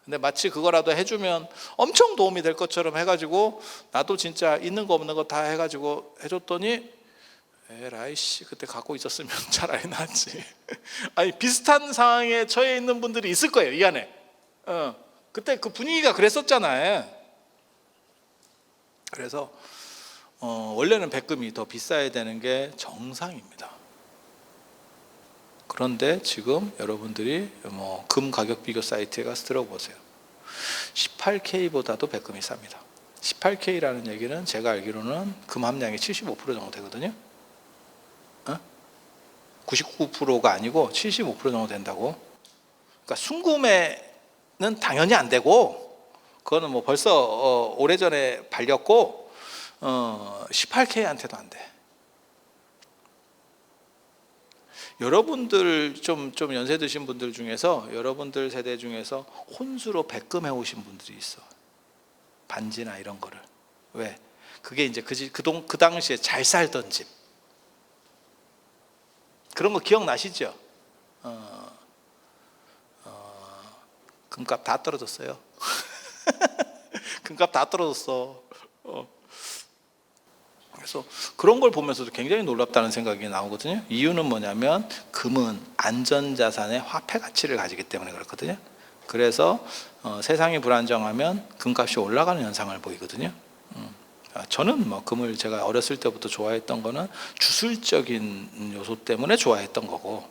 근데 마치 그거라도 해주면 엄청 도움이 될 것처럼 해가지고, 나도 진짜 있는 거 없는 거 다 해가지고 해줬더니, 에라이씨, 그때 갖고 있었으면 차라리 낫지. 아니, 비슷한 상황에 처해 있는 분들이 있을 거예요, 이 안에. 그때 그 분위기가 그랬었잖아요. 그래서 원래는 백금이 더 비싸야 되는 게 정상입니다. 그런데 지금 여러분들이 뭐 금 가격 비교 사이트에 가서 들어보세요. 18K보다도 백금이 쌉니다. 18K라는 얘기는 제가 알기로는 금 함량이 75% 정도 되거든요. 99%가 아니고 75% 정도 된다고. 그러니까 순금에는 당연히 안 되고, 그거는 뭐 벌써 오래전에 발렸고, 18K한테도 안 돼. 여러분들 좀 연세 드신 분들 중에서, 여러분들 세대 중에서 혼수로 백금 해오신 분들이 있어. 반지나 이런 거를. 왜? 그게 이제 그 당시에 잘 살던 집. 그런 거 기억나시죠? 금값 다 떨어졌어요. 금값 다 떨어졌어. 그래서 그런 걸 보면서도 굉장히 놀랍다는 생각이 나오거든요. 이유는 뭐냐면 금은 안전자산의 화폐 가치를 가지기 때문에 그렇거든요. 그래서 세상이 불안정하면 금값이 올라가는 현상을 보이거든요. 저는 뭐 금을 제가 어렸을 때부터 좋아했던 거는 주술적인 요소 때문에 좋아했던 거고,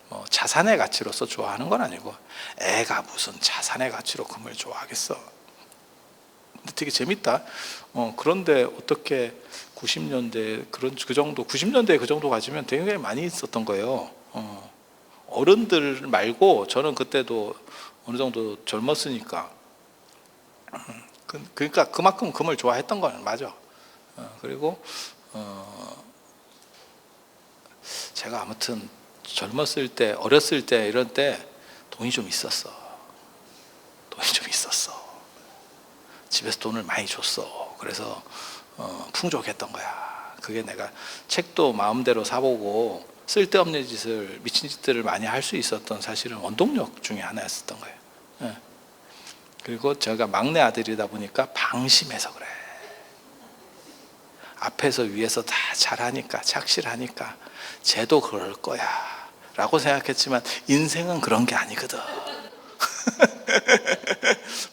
뭐 자산의 가치로서 좋아하는 건 아니고, 애가 무슨 자산의 가치로 금을 좋아하겠어. 근데 되게 재밌다. 그런데 어떻게 90년대 그 정도, 90년대에 그 정도 가지면 되게 많이 있었던 거예요. 어른들 말고 저는 그때도 어느 정도 젊었으니까. 그러니까 그만큼 금을 좋아했던 건 맞아. 그리고 제가 아무튼 젊었을 때, 어렸을 때, 이런 때 돈이 좀 있었어. 집에서 돈을 많이 줬어. 그래서 풍족했던 거야. 그게 내가 책도 마음대로 사보고 쓸데없는 짓을, 미친 짓들을 많이 할 수 있었던, 사실은 원동력 중에 하나였었던 거예요. 그리고 제가 막내 아들이다 보니까 방심해서 그래. 앞에서 위에서 다 잘하니까, 착실하니까 쟤도 그럴 거야 라고 생각했지만 인생은 그런 게 아니거든.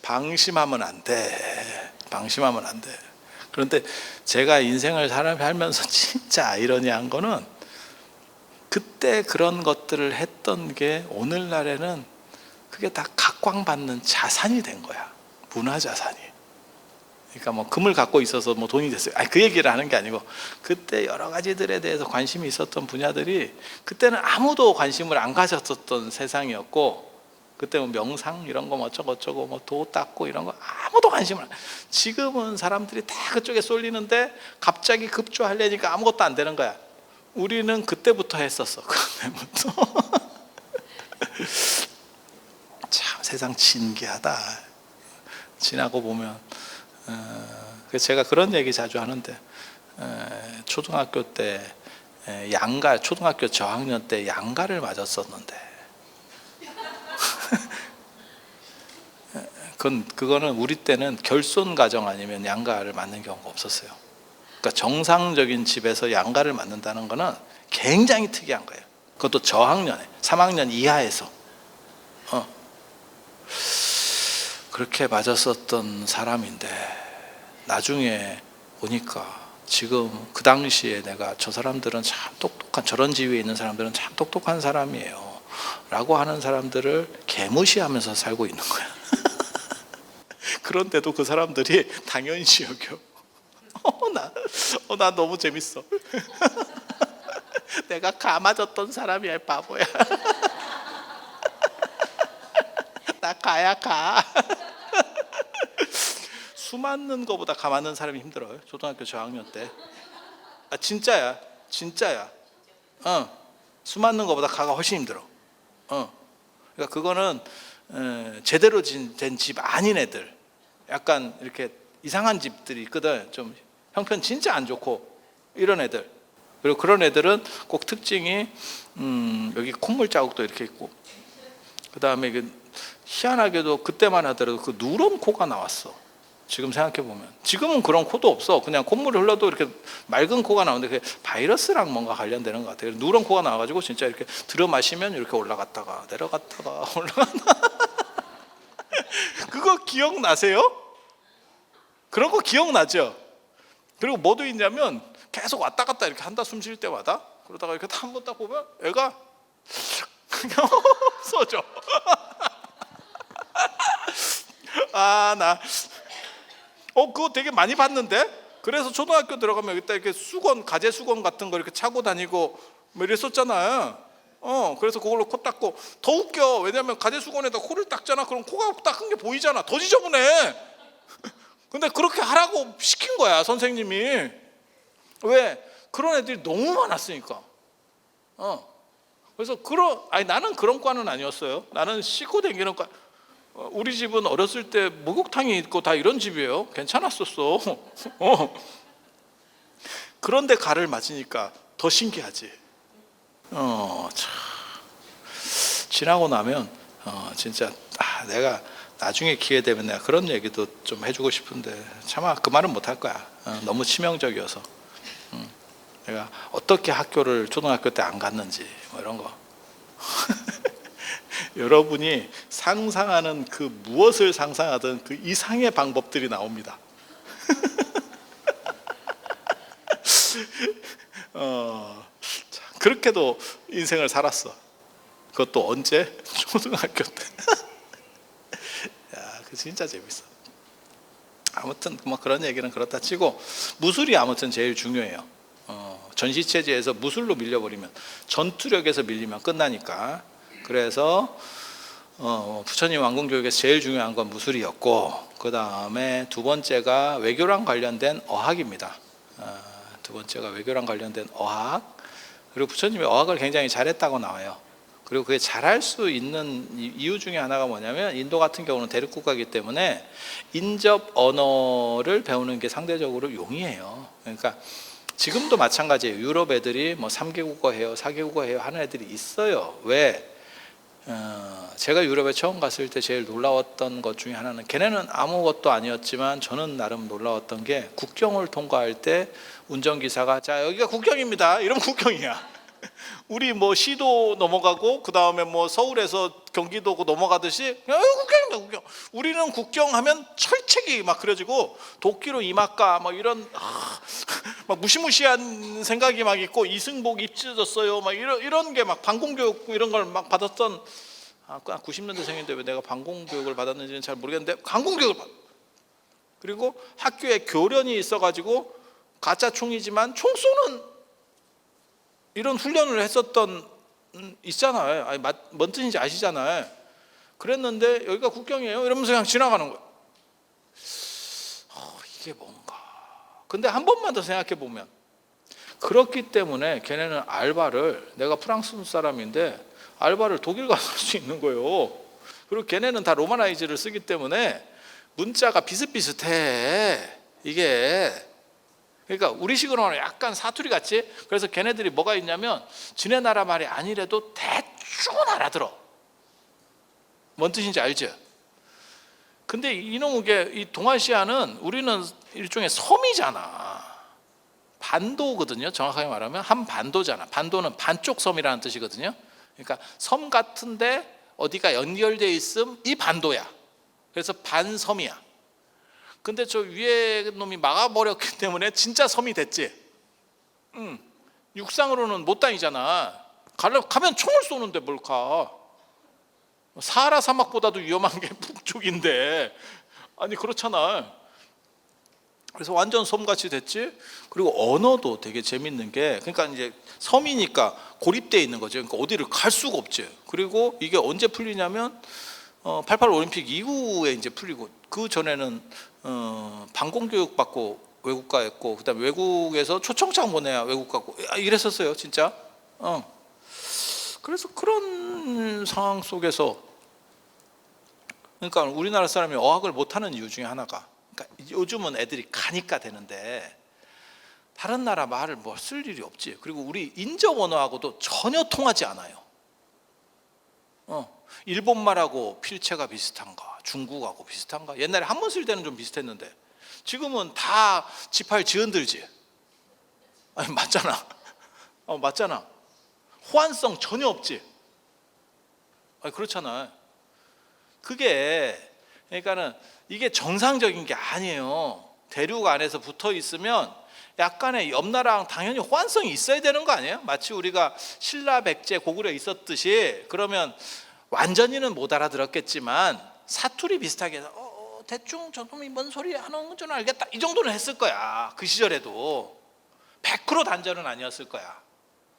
방심하면 안 돼. 방심하면 안 돼. 그런데 제가 인생을 살면서 진짜 아이러니한 거는 그때 그런 것들을 했던 게 오늘날에는 그게 다 각광받는 자산이 된 거야. 문화 자산이. 그러니까 뭐 금을 갖고 있어서 뭐 돈이 됐어요. 아니, 그 얘기를 하는 게 아니고 그때 여러 가지들에 대해서 관심이 있었던 분야들이 그때는 아무도 관심을 안 가졌었던 세상이었고, 그때 뭐 명상 이런 거 뭐 어쩌고 뭐 도 닦고 이런 거 아무도 관심을 안. 지금은 사람들이 다 그쪽에 쏠리는데 갑자기 급조하려니까 아무것도 안 되는 거야. 우리는 그때부터 했었어. 그때부터. 참 세상 진기하다. 지나고 보면. 그래서 제가 그런 얘기 자주 하는데, 초등학교 때 양가, 초등학교 저학년 때 양가를 맞았었는데 그거는 우리 때는 결손 가정 아니면 양가를 맞는 경우가 없었어요. 그러니까 정상적인 집에서 양가를 맞는다는 거는 굉장히 특이한 거예요. 그것도 저학년에 3학년 이하에서 그렇게 맞았었던 사람인데, 나중에 보니까 지금 그 당시에 내가 저 사람들은 참 똑똑한, 저런 지위에 있는 사람들은 참 똑똑한 사람이에요 라고 하는 사람들을 개무시하면서 살고 있는 거야. 그런데도 그 사람들이 당연시 여겨. 나 너무 재밌어. 내가 감아줬던 사람이야, 바보야. 나 가야 가. 수 맞는 거보다 가 맞는 사람이 힘들어요. 초등학교 저학년 때. 진짜야. 수 맞는 거보다 가가 훨씬 힘들어. 그러니까 그거는 제대로 된 집 아닌 애들, 약간 이렇게 이상한 집들이 있거든. 좀 형편 진짜 안 좋고 이런 애들. 그리고 그런 애들은 꼭 특징이 여기 콧물 자국도 이렇게 있고, 그 다음에 희한하게도 그때만 하더라도 그 누런 코가 나왔어. 지금 생각해 보면 지금은 그런 코도 없어. 그냥 콧물이 흘러도 이렇게 맑은 코가 나오는데 그게 바이러스랑 뭔가 관련되는 것 같아요. 누런 코가 나와가지고 진짜 이렇게 들어 마시면 이렇게 올라갔다가 내려갔다가 그거 기억나세요? 그런 거 기억나죠? 그리고 뭐도 있냐면 계속 왔다 갔다 이렇게 한다, 숨 쉴 때마다. 그러다가 이렇게 한 번 딱 보면 애가 그냥 없어져. 그거 되게 많이 봤는데. 그래서 초등학교 들어가면 여기다 이렇게 수건, 가재 수건 같은 거 이렇게 차고 다니고 뭐 이랬었잖아요. 그래서 그걸로 코 닦고. 더 웃겨. 왜냐면 가재 수건에다 코를 닦잖아. 그럼 코가 닦은 게 보이잖아. 더 지저분해. 근데 그렇게 하라고 시킨 거야, 선생님이. 왜? 그런 애들이 너무 많았으니까. 그래서 나는 그런 과는 아니었어요. 나는 씻고 다니는 과. 우리 집은 어렸을 때 목욕탕이 있고 다 이런 집이에요. 괜찮았었어. 그런데 가를 맞으니까 더 신기하지. 참. 지나고 나면 진짜 내가 나중에 기회 되면 내가 그런 얘기도 좀 해주고 싶은데 차마 그 말은 못할 거야. 너무 치명적이어서. 내가 어떻게 학교를 초등학교 때 안 갔는지 뭐 이런 거. 여러분이 상상하는 그 무엇을 상상하든 그 이상의 방법들이 나옵니다. 그렇게도 인생을 살았어. 그것도 언제? 초등학교 때. 야, 그 진짜 재밌어. 아무튼 뭐 그런 얘기는 그렇다 치고, 무술이 아무튼 제일 중요해요. 전시체제에서 무술로 밀려버리면, 전투력에서 밀리면 끝나니까. 그래서 부처님 왕궁교육에서 제일 중요한 건 무술이었고, 그 다음에 두 번째가 외교랑 관련된 어학입니다. 두 번째가 외교랑 관련된 어학. 그리고 부처님이 어학을 굉장히 잘했다고 나와요. 그리고 그게 잘할 수 있는 이유 중에 하나가 뭐냐면, 인도 같은 경우는 대륙국가이기 때문에 인접 언어를 배우는 게 상대적으로 용이해요. 그러니까 지금도 마찬가지예요. 유럽 애들이 뭐 3개국어 해요, 4개국어 해요 하는 애들이 있어요. 왜? 제가 유럽에 처음 갔을 때 제일 놀라웠던 것 중에 하나는, 걔네는 아무것도 아니었지만 저는 나름 놀라웠던 게, 국경을 통과할 때 운전기사가 자 여기가 국경입니다 이러면 국경이야. 우리 뭐 시도 넘어가고 그 다음에 뭐 서울에서 경기도 넘어가듯이 그냥 국경입니다, 국경. 우리는 국경하면 철책이 막 그려지고 도끼로 이막가 막 이런 막 무시무시한 생각이 막 있고 이승복 입찢어졌어요 막 이런 게 막 반공교육 이런 걸 막 받았던 90년대생인데 왜 내가 반공교육을 받았는지는 잘 모르겠는데 반공교육을 그리고 학교에 교련이 있어가지고 가짜 총이지만 총 쏘는 이런 훈련을 했었던 있잖아요. 아니, 뭔 뜻인지 아시잖아요. 그랬는데 여기가 국경이에요 이러면서 그냥 지나가는 거예요. 이게 뭔가. 근데 한 번만 더 생각해 보면 그렇기 때문에 걔네는 알바를, 내가 프랑스 사람인데 알바를 독일 가서 할 수 있는 거예요. 그리고 걔네는 다 로마나이즈를 쓰기 때문에 문자가 비슷비슷해 이게. 그러니까 우리식으로는 약간 사투리 같지. 그래서 걔네들이 뭐가 있냐면 지네 나라 말이 아니래도 대충 알아들어. 뭔 뜻인지 알죠? 근데 이놈의 이 동아시아는 우리는 일종의 섬이잖아. 반도거든요. 정확하게 말하면 한 반도잖아. 반도는 반쪽 섬이라는 뜻이거든요. 그러니까 섬 같은데 어디가 연결되어 있음 이 반도야. 그래서 반섬이야. 근데 저 위에 놈이 막아버렸기 때문에 진짜 섬이 됐지. 육상으로는 못 다니잖아. 가면 총을 쏘는데 뭘 가. 사하라 사막보다도 위험한 게 북쪽인데. 아니 그렇잖아. 그래서 완전 섬같이 됐지. 그리고 언어도 되게 재밌는 게, 그러니까 이제 섬이니까 고립되어 있는 거죠. 그러니까 어디를 갈 수가 없지. 그리고 이게 언제 풀리냐면 88 올림픽 이후에 이제 풀리고, 그 전에는 반공교육 받고 외국 가했고, 그다음에 외국에서 초청장 보내야 외국 가고 이랬었어요, 진짜. 그래서 그런 상황 속에서, 그러니까 우리나라 사람이 어학을 못하는 이유 중에 하나가, 그러니까 요즘은 애들이 가니까 되는데 다른 나라 말을 뭐 쓸 일이 없지. 그리고 우리 인접 언어하고도 전혀 통하지 않아요. 일본말하고 필체가 비슷한가, 중국하고 비슷한가. 옛날에 한문 쓸 때는 좀 비슷했는데 지금은 다 지팔 지은들지. 아니 맞잖아. 맞잖아. 호환성 전혀 없지. 아니 그렇잖아. 그게 그러니까는 이게 정상적인 게 아니에요. 대륙 안에서 붙어 있으면 약간의 옆 나라랑 당연히 호환성이 있어야 되는 거 아니에요? 마치 우리가 신라 백제 고구려 있었듯이. 그러면 완전히는 못 알아들었겠지만 사투리 비슷하게 해서 대충 저놈이 뭔 소리 하는 줄 알겠다 이 정도는 했을 거야. 그 시절에도 100% 단절은 아니었을 거야.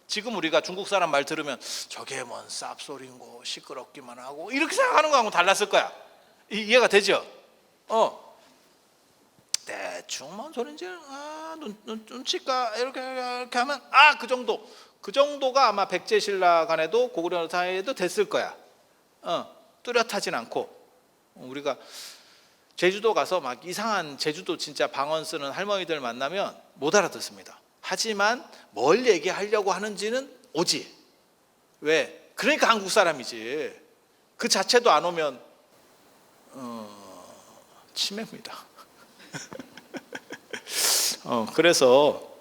지금 우리가 중국 사람 말 들으면 저게 뭔 쌉소리인고 시끄럽기만 하고 이렇게 생각하는 거하고 달랐을 거야. 이해가 되죠? 대충 뭔 소린지 눈치가 이렇게 하면 그 정도가 아마 백제 신라 간에도 고구려 사이에도 됐을 거야. 뚜렷하진 않고. 우리가 제주도 가서 막 이상한 제주도 진짜 방언 쓰는 할머니들 만나면 못 알아듣습니다. 하지만 뭘 얘기하려고 하는지는 오지. 왜? 그러니까 한국 사람이지. 그 자체도 안 오면 치매입니다. 그래서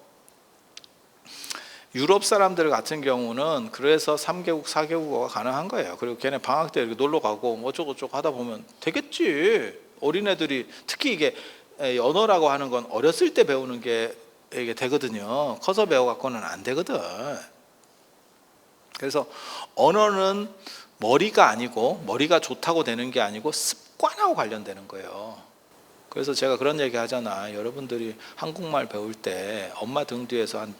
유럽 사람들 같은 경우는 그래서 3개국 4개국어가 가능한 거예요. 그리고 걔네 방학 때 이렇게 놀러 가고 뭐 어쩌고저쩌고 하다 보면 되겠지. 어린애들이 특히 이게 언어라고 하는 건 어렸을 때 배우는 게 이게 되거든요. 커서 배워갖고는 안 되거든. 그래서 언어는 머리가 아니고, 머리가 좋다고 되는 게 아니고 습관하고 관련되는 거예요. 그래서 제가 그런 얘기 하잖아. 여러분들이 한국말 배울 때 엄마 등 뒤에서 한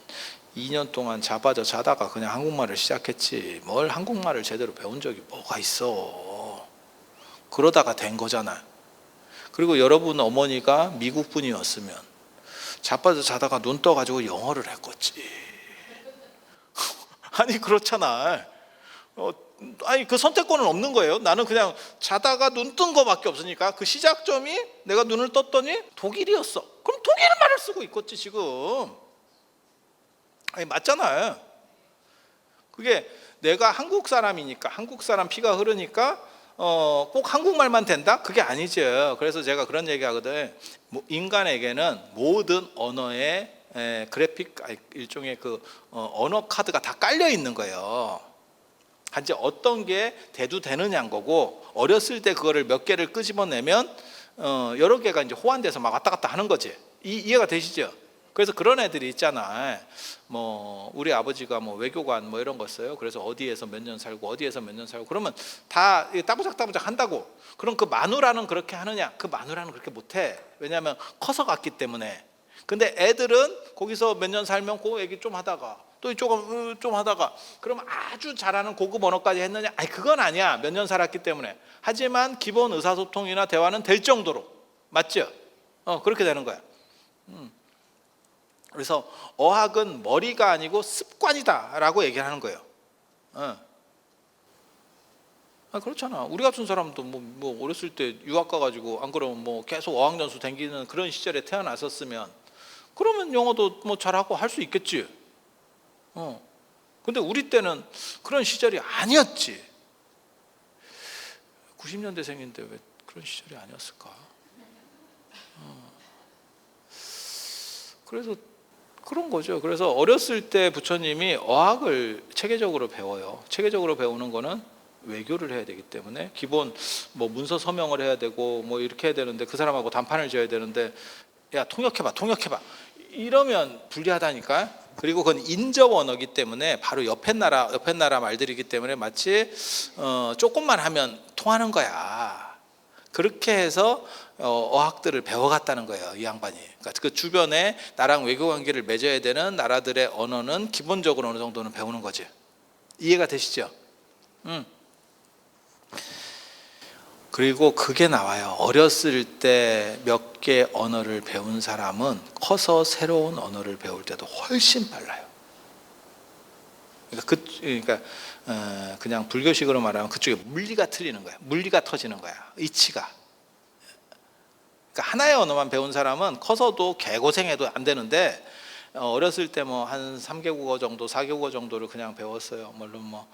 2년 동안 자다가 그냥 한국말을 시작했지 뭘 한국말을 제대로 배운 적이 뭐가 있어. 그러다가 된 거잖아. 그리고 여러분 어머니가 미국 분이었으면 자다가 눈 떠가지고 영어를 했겠지. 아니 그렇잖아. 아니 그 선택권은 없는 거예요. 나는 그냥 자다가 눈 뜬 거밖에 없으니까 그 시작점이 내가 눈을 떴더니 독일이었어. 그럼 독일 말을 쓰고 있겠지 지금. 아니 맞잖아요. 그게 내가 한국 사람이니까, 한국 사람 피가 흐르니까 꼭 한국말만 된다? 그게 아니죠. 그래서 제가 그런 얘기 하거든. 인간에게는 모든 언어의 그래픽, 일종의 그 언어 카드가 다 깔려 있는 거예요. 단지 어떤 게 대두 되느냐인 거고, 어렸을 때 그거를 몇 개를 끄집어내면 여러 개가 이제 호환돼서 막 왔다 갔다 하는 거지. 이해가 되시죠? 그래서 그런 애들이 있잖아. 뭐 우리 아버지가 뭐 외교관 뭐 이런 거 써요. 그래서 어디에서 몇 년 살고 어디에서 몇 년 살고, 그러면 다 따부작따부작 한다고. 그럼 그 마누라는 그렇게 하느냐? 그 마누라는 그렇게 못해. 왜냐하면 커서 갔기 때문에. 근데 애들은 거기서 몇 년 살면 그 얘기 좀 하다가 또 조금 좀 하다가, 그럼 아주 잘하는 고급 언어까지 했느냐? 아니, 그건 아니야. 몇 년 살았기 때문에. 하지만 기본 의사소통이나 대화는 될 정도로. 맞죠? 그렇게 되는 거야. 그래서 어학은 머리가 아니고 습관이다라고 얘기하는 거예요. 그렇잖아. 우리 같은 사람도 뭐 어렸을 때 유학 가가지고 안 그러면 뭐 계속 어학연수 댕기는 그런 시절에 태어났었으면, 그러면 영어도 뭐 잘하고 할 수 있겠지. 근데 우리 때는 그런 시절이 아니었지. 90년대생인데 왜 그런 시절이 아니었을까? 그래서 그런 거죠. 그래서 어렸을 때 부처님이 어학을 체계적으로 배워요. 체계적으로 배우는 거는 외교를 해야 되기 때문에 기본 뭐 문서 서명을 해야 되고 뭐 이렇게 해야 되는데, 그 사람하고 단판을 지어야 되는데, 야 통역해봐 이러면 불리하다니까. 그리고 그건 인접 언어기 때문에 바로 옆에 나라 말들이기 때문에 마치 조금만 하면 통하는 거야. 그렇게 해서 어학들을 배워갔다는 거예요, 이 양반이. 그러니까 그 주변에 나랑 외교 관계를 맺어야 되는 나라들의 언어는 기본적으로 어느 정도는 배우는 거지. 이해가 되시죠? 그리고 그게 나와요. 어렸을 때 몇 개 언어를 배운 사람은 커서 새로운 언어를 배울 때도 훨씬 빨라요. 그러니까 그냥 불교식으로 말하면 그쪽에 물리가 틀리는 거야. 물리가 터지는 거야. 이치가. 그러니까 하나의 언어만 배운 사람은 커서도 개고생해도 안 되는데, 어렸을 때 뭐 한 3개국어 정도, 4개국어 정도를 그냥 배웠어요. 물론 뭐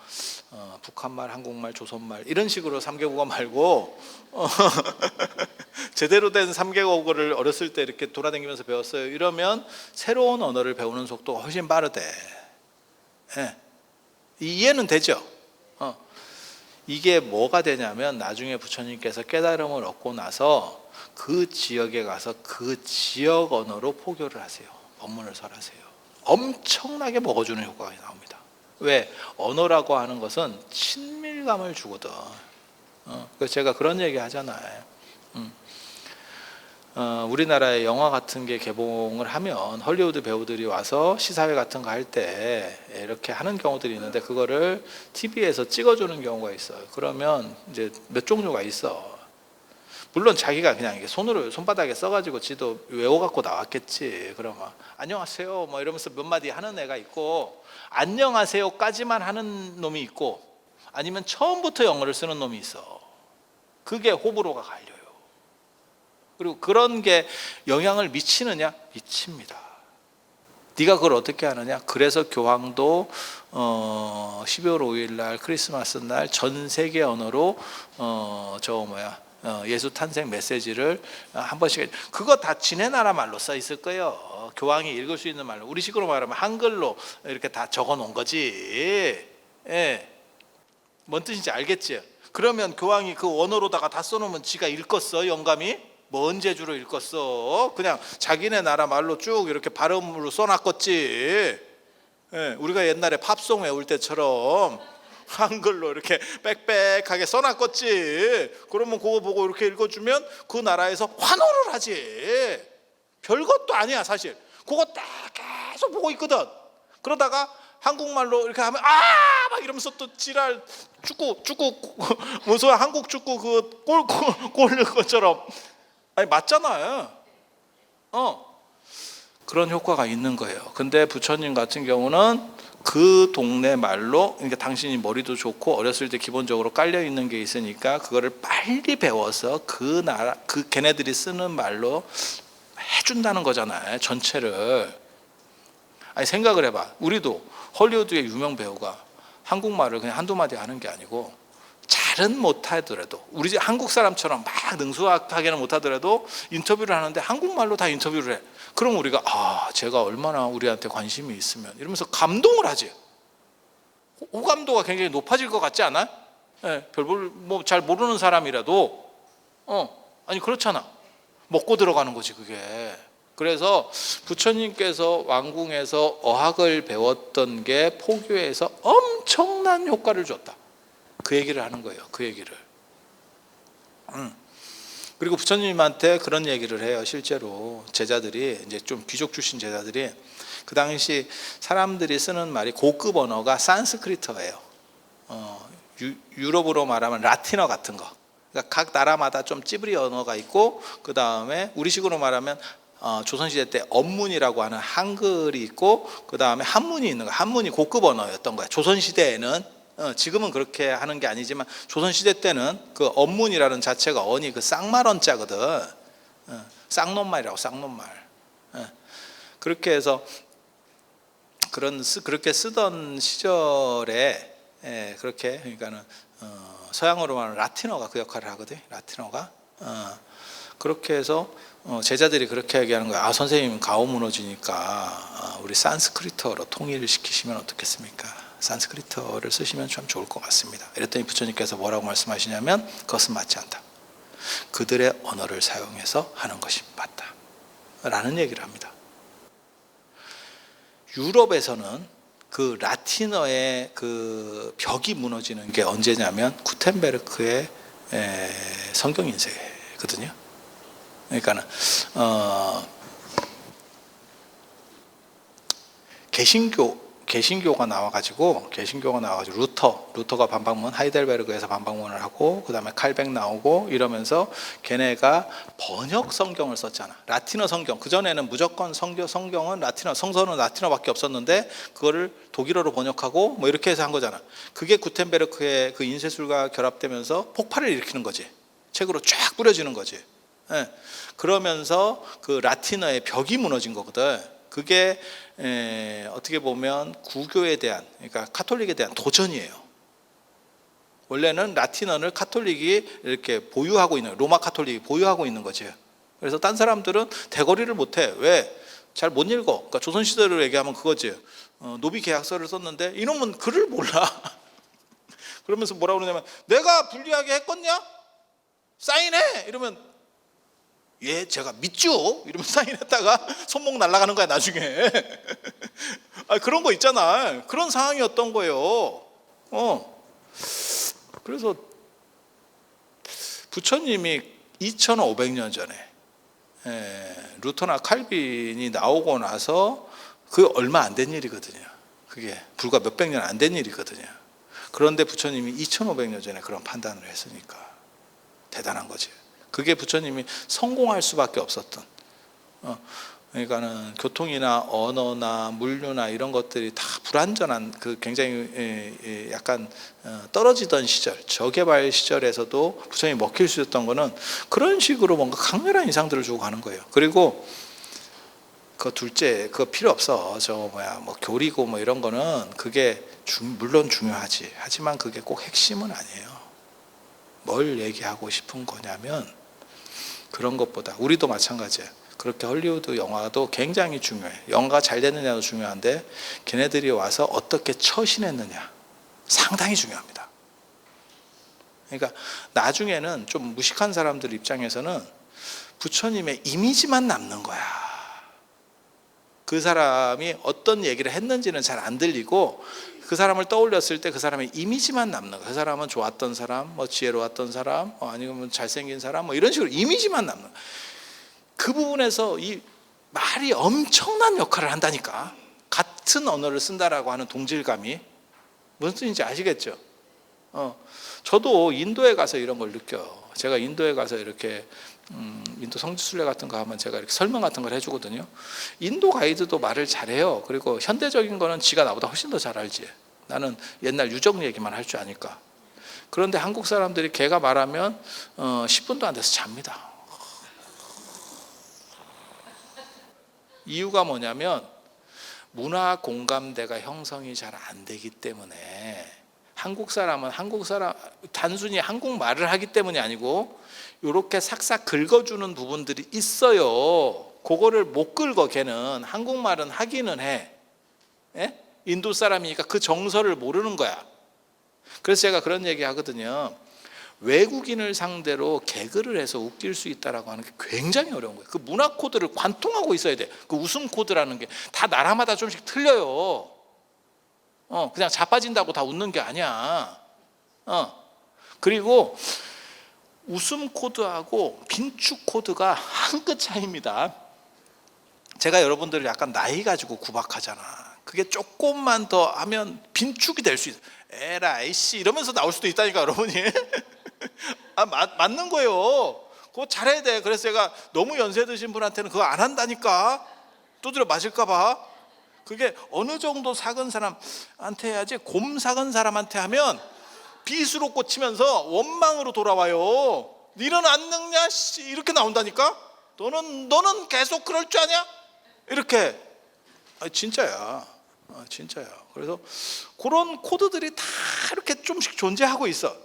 북한말, 한국말, 조선말 이런 식으로 3개국어 말고 제대로 된 3개국어를 어렸을 때 이렇게 돌아다니면서 배웠어요. 이러면 새로운 언어를 배우는 속도가 훨씬 빠르대. 이해는 되죠? 이게 뭐가 되냐면, 나중에 부처님께서 깨달음을 얻고 나서 그 지역에 가서 그 지역 언어로 포교를 하세요. 법문을 설하세요. 엄청나게 먹어주는 효과가 나옵니다. 왜? 언어라고 하는 것은 친밀감을 주거든. 그래서 제가 그런 얘기 하잖아요. 우리나라에 영화 같은 게 개봉을 하면 헐리우드 배우들이 와서 시사회 같은 거 할 때 이렇게 하는 경우들이 있는데, 그거를 TV에서 찍어주는 경우가 있어요. 그러면 이제 몇 종류가 있어. 물론 자기가 그냥 이게 손바닥에 써가지고 지도 외워갖고 나왔겠지. 그러면 안녕하세요 뭐 이러면서 몇 마디 하는 애가 있고, 안녕하세요까지만 하는 놈이 있고, 아니면 처음부터 영어를 쓰는 놈이 있어. 그게 호불호가 갈려요. 그리고 그런 게 영향을 미치느냐? 미칩니다. 네가 그걸 어떻게 하느냐? 그래서 교황도 12월 5일 날 크리스마스 날 전 세계 언어로 예수 탄생 메시지를 한 번씩, 그거 다 지네 나라 말로 써 있을 거예요. 교황이 읽을 수 있는 말로, 우리식으로 말하면 한글로 이렇게 다 적어 놓은 거지. 뭔 뜻인지 알겠지? 그러면 교황이 그 언어로다가 다 써놓으면 지가 읽겠어? 영감이? 뭐 언제주로 읽겠어? 그냥 자기네 나라 말로 쭉 이렇게 발음으로 써놨겠지. 우리가 옛날에 팝송 외울 때처럼 한글로 이렇게 빽빽하게 써놨겠지. 그러면 그거 보고 이렇게 읽어주면 그 나라에서 환호를 하지. 별것도 아니야 사실. 그거 딱 계속 보고 있거든. 그러다가 한국말로 이렇게 하면 막 이러면서 또 지랄 축구 무슨 한국 축구 그 골 것처럼. 아니 맞잖아요. 그런 효과가 있는 거예요. 근데 부처님 같은 경우는 그 동네 말로, 그러니까 당신이 머리도 좋고 어렸을 때 기본적으로 깔려 있는 게 있으니까 그거를 빨리 배워서 그 나라, 그 걔네들이 쓰는 말로 해준다는 거잖아요. 전체를. 아니 생각을 해봐. 우리도 헐리우드의 유명 배우가 한국말을 그냥 한두 마디 하는 게 아니고, 잘은 못하더라도, 우리 한국 사람처럼 막 능수하게는 못하더라도 인터뷰를 하는데 한국말로 다 인터뷰를 해. 그럼 우리가 제가 얼마나 우리한테 관심이 있으면 이러면서 감동을 하지. 호감도가 굉장히 높아질 것 같지 않아요? 예, 잘 모르는 사람이라도 아니 그렇잖아. 먹고 들어가는 거지 그게. 그래서 부처님께서 왕궁에서 어학을 배웠던 게 포교에서 엄청난 효과를 줬다. 그 얘기를 하는 거예요. 그 얘기를. 그리고 부처님한테 그런 얘기를 해요. 실제로 제자들이, 이제 좀 귀족 출신 제자들이, 그 당시 사람들이 쓰는 말이 고급 언어가 산스크리트어예요. 유럽으로 말하면 라틴어 같은 거. 그러니까 각 나라마다 좀 찌브리 언어가 있고, 그 다음에 우리식으로 말하면 조선시대 때 언문이라고 하는 한글이 있고, 그 다음에 한문이 있는 거야. 한문이 고급 언어였던 거야. 조선시대에는. 지금은 그렇게 하는 게 아니지만 조선시대 때는 그 언문이라는 자체가 언이 그 쌍말언자거든. 쌍놈말이라고, 쌍놈말. 그렇게 해서 그렇게 쓰던 시절에 그렇게, 그러니까는 서양어로 말하는 라틴어가 그 역할을 하거든. 라틴어가. 그렇게 해서 제자들이 그렇게 얘기하는 거야. 선생님 가오 무너지니까 우리 산스크리트어로 통일을 시키시면 어떻겠습니까? 산스크리트어를 쓰시면 참 좋을 것 같습니다. 이랬더니 부처님께서 뭐라고 말씀하시냐면, 그것은 맞지 않다. 그들의 언어를 사용해서 하는 것이 맞다 라는 얘기를 합니다. 유럽에서는 그 라틴어의 그 벽이 무너지는 게 언제냐면 구텐베르크의 성경 인쇄거든요. 그러니까는 개신교가 나와가지고 루터가 반박문, 하이델베르그에서 반박문을 하고, 그 다음에 칼백 나오고 이러면서 걔네가 번역 성경을 썼잖아. 라틴어 성경. 그 전에는 무조건 성경은 라틴어, 성서는 라틴어밖에 없었는데 그거를 독일어로 번역하고 뭐 이렇게 해서 한 거잖아. 그게 구텐베르크의 그 인쇄술과 결합되면서 폭발을 일으키는 거지. 책으로 쫙 뿌려지는 거지. 그러면서 그 라틴어의 벽이 무너진 거거든. 그게 어떻게 보면 구교에 대한, 그러니까 카톨릭에 대한 도전이에요. 원래는 라틴어를 카톨릭이 이렇게 보유하고 있는, 로마 카톨릭이 보유하고 있는 거지. 그래서 딴 사람들은 대거리를 못해. 왜? 잘 못 읽어. 그러니까 조선시대로 얘기하면 그거지. 노비 계약서를 썼는데 이놈은 글을 몰라. 그러면서 뭐라고 그러냐면, 내가 불리하게 했겠냐? 사인해! 이러면, 예, 제가 믿죠? 이러면 사인했다가 손목 날아가는 거야 나중에. 그런 거 있잖아. 그런 상황이었던 거예요. 그래서 부처님이 2500년 전에 루터나 칼빈이 나오고 나서 그 얼마 안 된 일이거든요. 그게 불과 몇백 년 안 된 일이거든요. 그런데 부처님이 2500년 전에 그런 판단을 했으니까 대단한 거지. 그게 부처님이 성공할 수밖에 없었던, 그러니까는 교통이나 언어나 물류나 이런 것들이 다 불완전한, 그 굉장히 약간 떨어지던 시절, 저개발 시절에서도 부처님이 먹힐 수 있었던 거는 그런 식으로 뭔가 강렬한 인상들을 주고 가는 거예요. 그리고 그 둘째, 그거 필요 없어. 뭐 교리고 뭐 이런 거는 그게 물론 중요하지. 하지만 그게 꼭 핵심은 아니에요. 뭘 얘기하고 싶은 거냐면, 그런 것보다 우리도 마찬가지예요. 그렇게 헐리우드 영화도 굉장히 중요해. 영화가 잘 됐느냐도 중요한데 걔네들이 와서 어떻게 처신했느냐 상당히 중요합니다. 그러니까 나중에는 좀 무식한 사람들 입장에서는 부처님의 이미지만 남는 거야. 그 사람이 어떤 얘기를 했는지는 잘 안 들리고, 그 사람을 떠올렸을 때 그 사람의 이미지만 남는 거야. 그 사람은 좋았던 사람, 뭐 지혜로웠던 사람, 아니면 잘생긴 사람, 뭐 이런 식으로 이미지만 남는 거야. 그 부분에서 이 말이 엄청난 역할을 한다니까. 같은 언어를 쓴다라고 하는 동질감이 무슨 뜻인지 아시겠죠? 저도 인도에 가서 이런 걸 느껴요. 제가 인도에 가서 이렇게 인도 성지순례 같은 거 하면 제가 이렇게 설명 같은 걸 해주거든요. 인도 가이드도 말을 잘해요. 그리고 현대적인 거는 지가 나보다 훨씬 더 잘 알지. 나는 옛날 유적 얘기만 할 줄 아니까. 그런데 한국 사람들이 걔가 말하면 10분도 안 돼서 잡니다. 이유가 뭐냐면 문화 공감대가 형성이 잘 안 되기 때문에, 한국 사람은 단순히 한국말을 하기 때문이 아니고 이렇게 삭삭 긁어주는 부분들이 있어요. 그거를 못 긁어. 걔는 한국말은 하기는 해. 예? 인도 사람이니까 그 정서를 모르는 거야. 그래서 제가 그런 얘기 하거든요. 외국인을 상대로 개그를 해서 웃길 수 있다라고 하는 게 굉장히 어려운 거예요. 그 문화 코드를 관통하고 있어야 돼. 그 웃음 코드라는 게 다 나라마다 좀씩 틀려요. 그냥 자빠진다고 다 웃는 게 아니야. 그리고 웃음 코드하고 빈축 코드가 한 끗 차이입니다. 제가 여러분들을 약간 나이 가지고 구박하잖아. 그게 조금만 더 하면 빈축이 될 수 있어. 에라이 씨 이러면서 나올 수도 있다니까 여러분이. 맞는 거예요. 그거 잘해야 돼. 그래서 제가 너무 연세 드신 분한테는 그거 안 한다니까. 두드려 맞을까 봐. 그게 어느 정도 작은 사람한테 해야지. 곰 작은 사람한테 하면 빗으로 꽂히면서 원망으로 돌아와요. 너는 안 늙냐? 씨 이렇게 나온다니까. 너는 계속 그럴 줄 아냐? 이렇게. 진짜야. 진짜야. 그래서 그런 코드들이 다 이렇게 좀씩 존재하고 있어.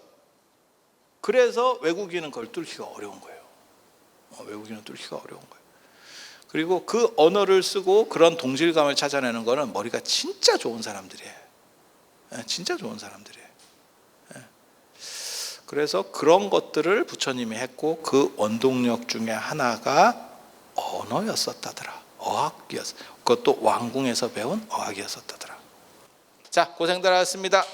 그래서 외국인은 그걸 뚫기가 어려운 거예요. 외국인은 뚫기가 어려운 거예요. 그리고 그 언어를 쓰고 그런 동질감을 찾아내는 거는 머리가 진짜 좋은 사람들이에요. 진짜 좋은 사람들이에요. 그래서 그런 것들을 부처님이 했고 그 원동력 중에 하나가 언어였었다더라. 어학이었어. 그것도 왕궁에서 배운 어학이었었다더라. 자, 고생들 하셨습니다.